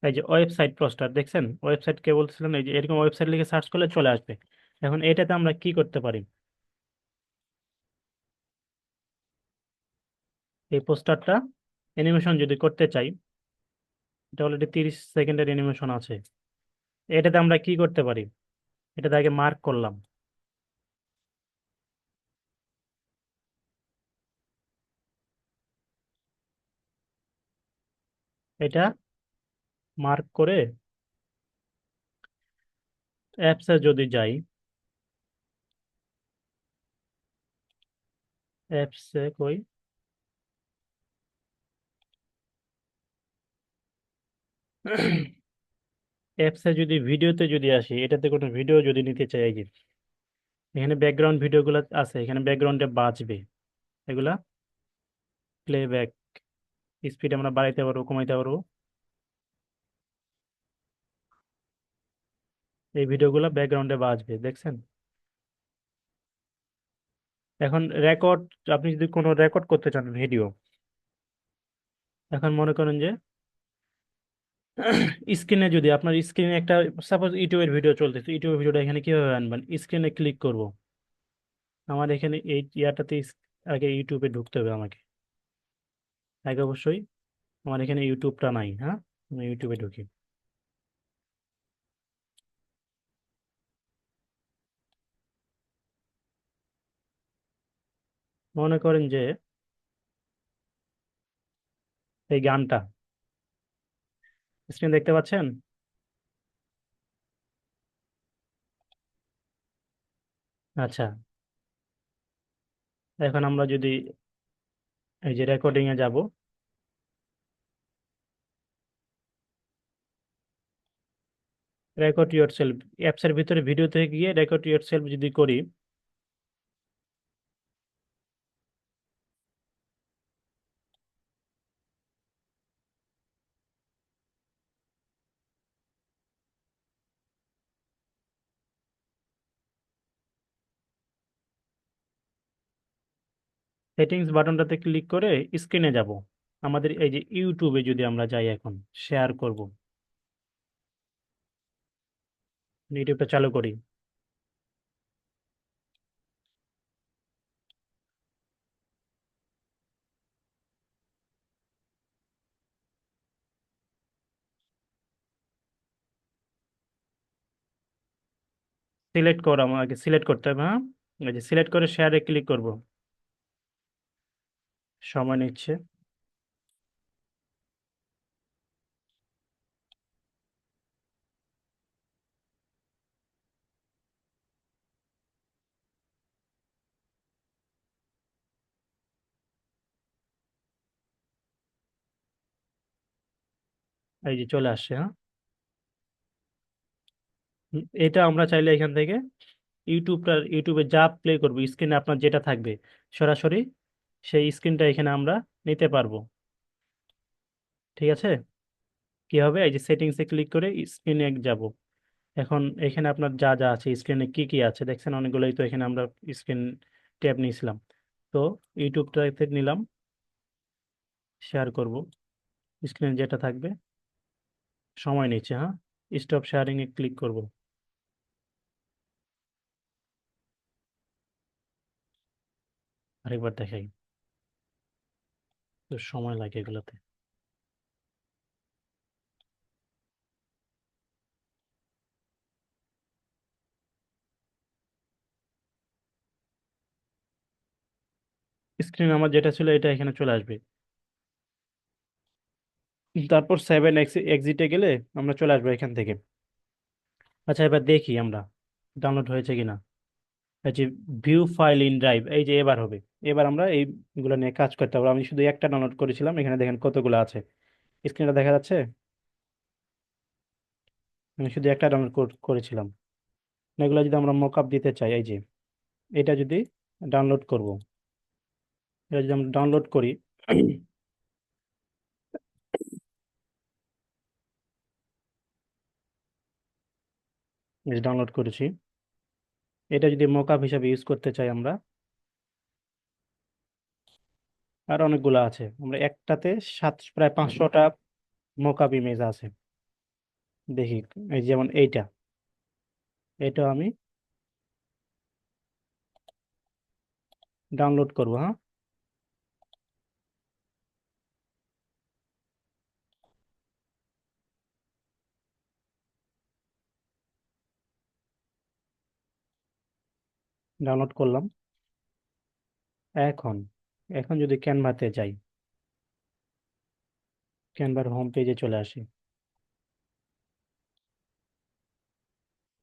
এই যে ওয়েবসাইট পোস্টার দেখছেন, ওয়েবসাইট কে বলছিলেন, এই যে এরকম ওয়েবসাইট লিখে সার্চ করলে চলে আসবে। এখন এটাতে আমরা কি করতে পারি? এই পোস্টারটা অ্যানিমেশন যদি করতে চাই, এটা অলরেডি 30 সেকেন্ডের অ্যানিমেশন আছে। এটাতে আমরা কি করতে পারি? এটাতে আগে মার্ক করলাম। এটা মার্ক করে অ্যাপসে যদি যাই, অ্যাপসে কই, অ্যাপসে যদি ভিডিওতে যদি আসি, এটাতে কোনো ভিডিও যদি নিতে চাই, এই যে এখানে ব্যাকগ্রাউন্ড ভিডিওগুলো আছে, এখানে ব্যাকগ্রাউন্ডে বাজবে এগুলা। প্লেব্যাক স্পিড আমরা বাড়াইতে পারবো, কমাইতে পারবো। এই ভিডিওগুলো ব্যাকগ্রাউন্ডে বাজবে, দেখছেন? এখন রেকর্ড, আপনি যদি কোনো রেকর্ড করতে চান ভিডিও, এখন মনে করেন যে স্ক্রিনে যদি আপনার স্ক্রিনে একটা, সাপোজ ইউটিউবের ভিডিও চলতেছে, ইউটিউবের ভিডিওটা এখানে কিভাবে আনবেন? স্ক্রিনে ক্লিক করব। আমার এখানে এই ইয়াটাতে আগে ইউটিউবে ঢুকতে হবে আমাকে। আগে অবশ্যই আমার এখানে ইউটিউবটা নাই, হ্যাঁ। আমি ইউটিউবে ঢুকি। মনে করেন যে এই গানটা স্ক্রিন দেখতে পাচ্ছেন? আচ্ছা, এখন আমরা যদি এই যে রেকর্ডিং এ যাব, রেকর্ড ইউর সেলফ, অ্যাপসের ভিতরে ভিডিও থেকে গিয়ে রেকর্ড ইউর সেলফ যদি করি, সেটিংস বাটনটাতে ক্লিক করে স্ক্রিনে যাব। আমাদের এই যে ইউটিউবে যদি আমরা যাই, এখন শেয়ার করব, ইউটিউবটা চালু করি। সিলেক্ট করো, আমাকে সিলেক্ট করতে হবে, হ্যাঁ। এই যে সিলেক্ট করে শেয়ারে ক্লিক করব। সময় নিচ্ছে। এই যে চলে আসছে, হ্যাঁ। এটা আমরা চাইলে এখান থেকে ইউটিউবে যা প্লে করবো, স্ক্রিনে আপনার যেটা থাকবে সরাসরি সেই স্ক্রিনটা এখানে আমরা নিতে পারবো। ঠিক আছে। কি হবে, এই যে সেটিংসে ক্লিক করে স্ক্রিনে যাব। এখন এখানে আপনার যা যা আছে স্ক্রিনে কি কি আছে দেখছেন, অনেকগুলোই তো এখানে আমরা স্ক্রিন ট্যাব নিয়েছিলাম। তো ইউটিউবটাতে নিলাম, শেয়ার করব, স্ক্রিনে যেটা থাকবে। সময় নিচ্ছে, হ্যাঁ। স্টপ শেয়ারিং এ ক্লিক করব। আরেকবার দেখাই, তো সময় লাগে এগুলোতে। স্ক্রিন আমার যেটা ছিল এটা এখানে চলে আসবে। তারপর সেভেন এক্সিটে গেলে আমরা চলে আসবো এখান থেকে। আচ্ছা, এবার দেখি আমরা ডাউনলোড হয়েছে কিনা। এই যে ভিউ ফাইল ইন ড্রাইভ, এই যে এবার হবে। এবার আমরা এইগুলো নিয়ে কাজ করতে পারবো। আমি শুধু একটা ডাউনলোড করেছিলাম, এখানে দেখেন কতগুলো আছে। স্ক্রিনটা দেখা যাচ্ছে। আমি শুধু একটা ডাউনলোড করেছিলাম। এগুলো যদি আমরা মকআপ দিতে চাই, এই যে এটা যদি ডাউনলোড করব, এটা যদি আমরা ডাউনলোড করি, ডাউনলোড করেছি। এটা যদি মকআপ হিসাবে ইউজ করতে চাই আমরা, আর অনেকগুলো আছে, আমরা একটাতে প্রায় 500টা মকআপ ইমেজ আছে। দেখি, এই যেমন এইটা, এটা আমি ডাউনলোড করব, হ্যাঁ। ডাউনলোড করলাম। এখন এখন যদি ক্যানভাতে যাই, ক্যানভার হোম পেজে চলে আসি।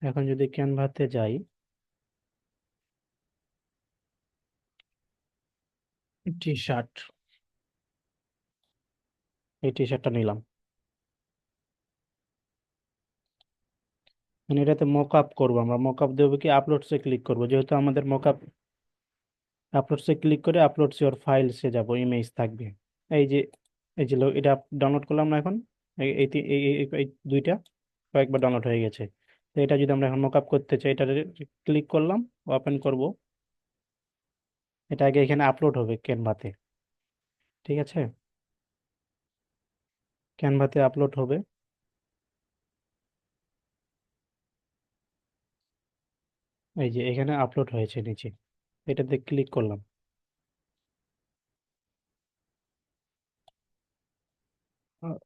এখন যদি ক্যানভাতে যাই, টি শার্ট, এই টি শার্টটা নিলাম। মানে এটাতে মক আপ করবো, আমরা মক আপ দেবো কি, আপলোডসে ক্লিক করবো, যেহেতু আমাদের মক আপ। আপলোডসে ক্লিক করে আপলোডস ইওর ফাইলসে যাব, ইমেজ থাকবে। এই যে এই যে এটা ডাউনলোড করলাম না এখন। এই এই তি- এই এই- এই দুইটা কয়েকবার ডাউনলোড হয়ে গেছে। তো এটা যদি আমরা এখন মক আপ করতে চাই, এটা ক্লিক করলাম, ওপেন করব। এটা আগে এখানে আপলোড হবে ক্যানভাতে। ঠিক আছে, ক্যানভাতে আপলোড হবে। এই যে এখানে আপলোড হয়েছে নিচে, এটাতে ক্লিক করলাম। আহ,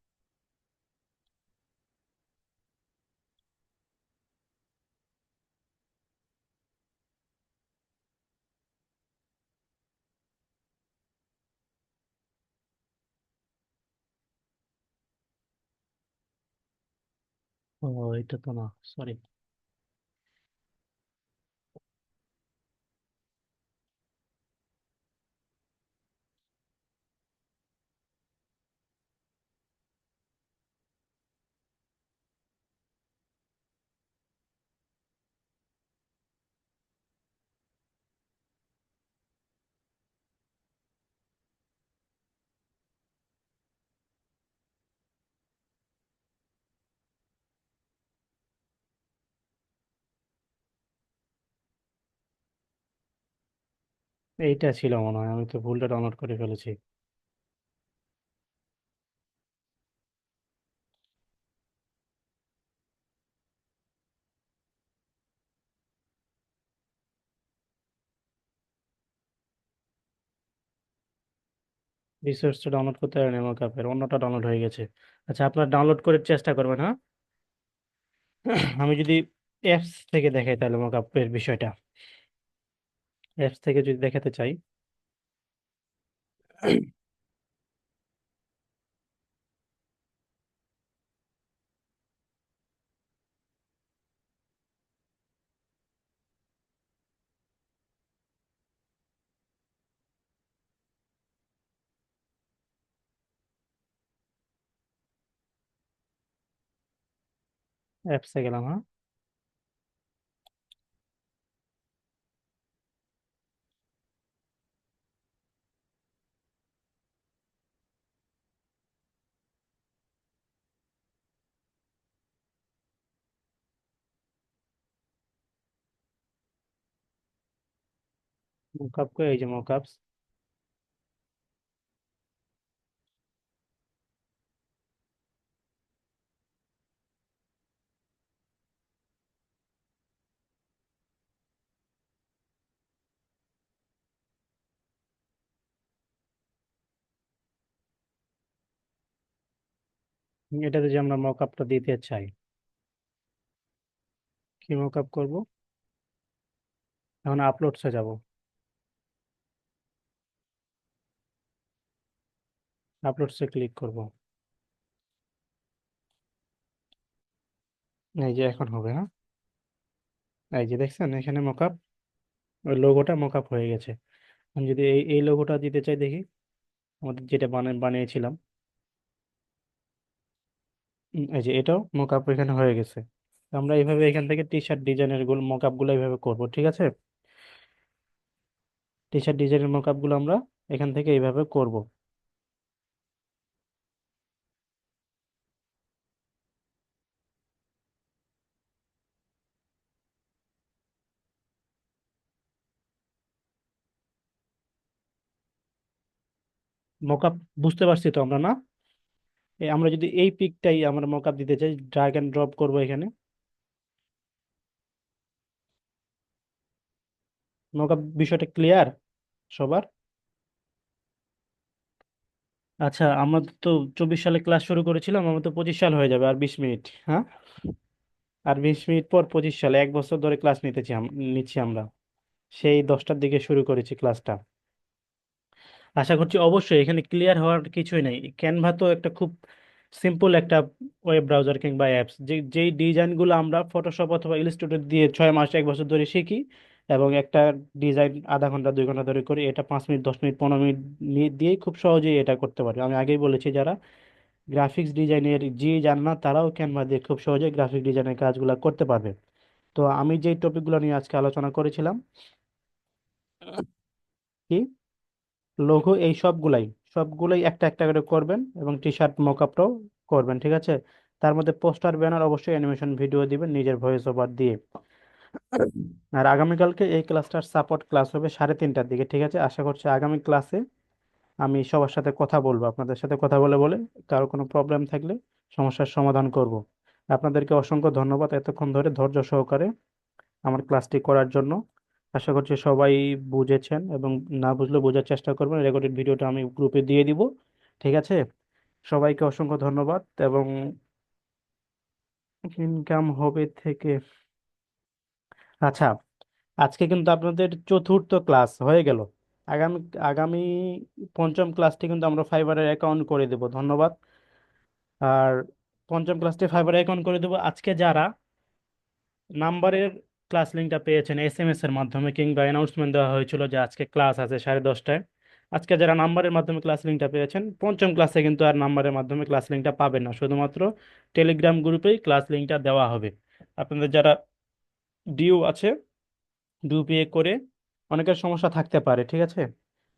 ও, এটা তো না, সরি। এইটা ছিল মনে হয়, আমি তো ভুলটা ডাউনলোড করে ফেলেছি। রিসোর্সটা ডাউনলোড করতে পারেন আমার কাপের, অন্যটা ডাউনলোড হয়ে গেছে। আচ্ছা, আপনার ডাউনলোড করে চেষ্টা করবেন, হ্যাঁ। আমি যদি অ্যাপস থেকে দেখাই তাহলে মকআপের বিষয়টা। অ্যাপস থেকে যদি দেখাতে চাই, অ্যাপসে গেলাম, হ্যাঁ। মকআপ করে এই যে মকআপস। এটাতে যে আমরা মকআপটা দিতে চাই, কি মকআপ করব? এখন আপলোডসে যাব। আপলোডসে ক্লিক করব। এই যে এখন হবে, হ্যাঁ। এই যে দেখছেন এখানে মকআপ, ওই লোগোটা মকআপ হয়ে গেছে। আমি যদি এই এই লোগোটা দিতে চাই, দেখি আমাদের যেটা বানিয়েছিলাম। এই যে এটাও মকআপ এখানে হয়ে গেছে। আমরা এইভাবে এখান থেকে টি শার্ট ডিজাইনের গুলো মকআপ গুলো এইভাবে করব, ঠিক আছে। টি শার্ট ডিজাইনের মকআপ গুলো আমরা এখান থেকে এইভাবে করব। মকআপ বুঝতে পারছি তো আমরা, না? আমরা যদি এই পিকটাই আমরা মকআপ দিতে চাই, ড্র্যাগ এন্ড ড্রপ করব এখানে। মকআপ বিষয়টা ক্লিয়ার সবার? আচ্ছা, আমরা তো 24 সালে ক্লাস শুরু করেছিলাম, আমার তো 25 সাল হয়ে যাবে আর 20 মিনিট, হ্যাঁ। আর 20 মিনিট পর 25 সালে, 1 বছর ধরে ক্লাস নিচ্ছি আমরা। সেই 10টার দিকে শুরু করেছি ক্লাসটা। আশা করছি অবশ্যই এখানে ক্লিয়ার হওয়ার কিছুই নাই। ক্যানভা তো একটা খুব সিম্পল একটা ওয়েব ব্রাউজার কিংবা অ্যাপস, যেই ডিজাইনগুলো আমরা ফটোশপ অথবা ইলাস্ট্রেটর দিয়ে 6 মাস 1 বছর ধরে শিখি, এবং একটা ডিজাইন আধা ঘন্টা 2 ঘন্টা ধরে করি, এটা 5 মিনিট 10 মিনিট 15 মিনিট দিয়েই খুব সহজেই এটা করতে পারি। আমি আগেই বলেছি, যারা গ্রাফিক্স ডিজাইনের যে জান না তারাও ক্যানভা দিয়ে খুব সহজে গ্রাফিক ডিজাইনের কাজগুলো করতে পারবে। তো আমি যে টপিকগুলো নিয়ে আজকে আলোচনা করেছিলাম, কি লঘু, এই সবগুলাই একটা একটা করে করবেন, এবং টি শার্ট মকআপটাও করবেন, ঠিক আছে। তার মধ্যে পোস্টার ব্যানার অবশ্যই অ্যানিমেশন ভিডিও দিবেন নিজের ভয়েস ওভার দিয়ে। আর আগামীকালকে এই ক্লাসটার সাপোর্ট ক্লাস হবে 3:30টার দিকে, ঠিক আছে। আশা করছি আগামী ক্লাসে আমি সবার সাথে কথা বলবো, আপনাদের সাথে কথা বলে বলে কারো কোনো প্রবলেম থাকলে সমস্যার সমাধান করব। আপনাদেরকে অসংখ্য ধন্যবাদ এতক্ষণ ধরে ধৈর্য সহকারে আমার ক্লাসটি করার জন্য। আশা করছি সবাই বুঝেছেন, এবং না বুঝলে বোঝার চেষ্টা করবেন। রেকর্ডেড ভিডিওটা আমি গ্রুপে দিয়ে দিব, ঠিক আছে। সবাইকে অসংখ্য ধন্যবাদ। এবং ইনকাম হবে থেকে, আচ্ছা, আজকে কিন্তু আপনাদের চতুর্থ ক্লাস হয়ে গেল। আগামী আগামী পঞ্চম ক্লাসটি কিন্তু আমরা ফাইবারের অ্যাকাউন্ট করে দেব, ধন্যবাদ। আর পঞ্চম ক্লাসটি ফাইবারের অ্যাকাউন্ট করে দেব। আজকে যারা নাম্বারের ক্লাস লিঙ্কটা পেয়েছেন SMS এর মাধ্যমে, কিংবা অ্যানাউন্সমেন্ট দেওয়া হয়েছিল যে আজকে ক্লাস আছে 10:30টায়, আজকে যারা নাম্বারের মাধ্যমে ক্লাস লিঙ্কটা পেয়েছেন, পঞ্চম ক্লাসে কিন্তু আর নাম্বারের মাধ্যমে ক্লাস লিঙ্কটা পাবেন না, শুধুমাত্র টেলিগ্রাম গ্রুপেই ক্লাস লিঙ্কটা দেওয়া হবে। আপনাদের যারা ডিউ আছে, ডিউ করে, অনেকের সমস্যা থাকতে পারে, ঠিক আছে।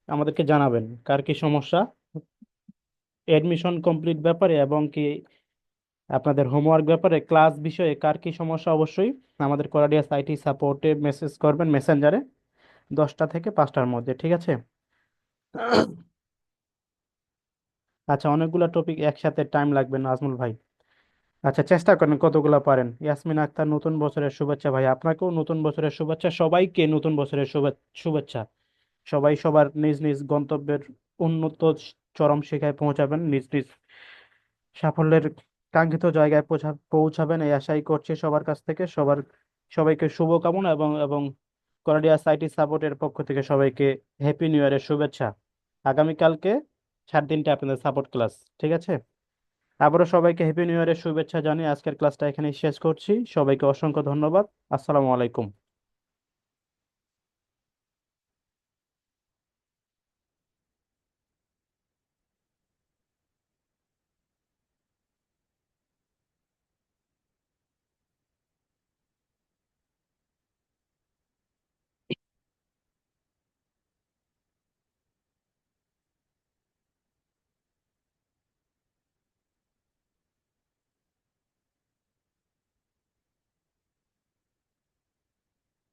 আমাদেরকে জানাবেন কার কি সমস্যা এডমিশন কমপ্লিট ব্যাপারে, এবং কি আপনাদের হোমওয়ার্ক ব্যাপারে, ক্লাস বিষয়ে কার কি সমস্যা, অবশ্যই আমাদের কোরাডিয়াস IT সাপোর্টে মেসেজ করবেন মেসেঞ্জারে 10টা থেকে 5টার মধ্যে, ঠিক আছে। আচ্ছা, অনেকগুলো টপিক একসাথে টাইম লাগবে না আজমল ভাই। আচ্ছা, চেষ্টা করেন কতগুলো পারেন। ইয়াসমিন আক্তার, নতুন বছরের শুভেচ্ছা ভাই। আপনাকেও নতুন বছরের শুভেচ্ছা, সবাইকে নতুন বছরের শুভেচ্ছা। সবাই সবার নিজ নিজ গন্তব্যের উন্নত চরম শিখায় পৌঁছাবেন, নিজ নিজ সাফল্যের কাঙ্ক্ষিত জায়গায় পৌঁছাবেন, এই আশাই করছি সবার কাছ থেকে। সবার সবাইকে শুভকামনা এবং এবং করাডিয়াস আইটি সাপোর্টের পক্ষ থেকে সবাইকে হ্যাপি নিউ ইয়ারের শুভেচ্ছা। আগামীকালকে 3:30 আপনাদের সাপোর্ট ক্লাস, ঠিক আছে? আবারও সবাইকে হ্যাপি নিউ ইয়ারের শুভেচ্ছা জানিয়ে আজকের ক্লাসটা এখানেই শেষ করছি। সবাইকে অসংখ্য ধন্যবাদ। আসসালামু আলাইকুম।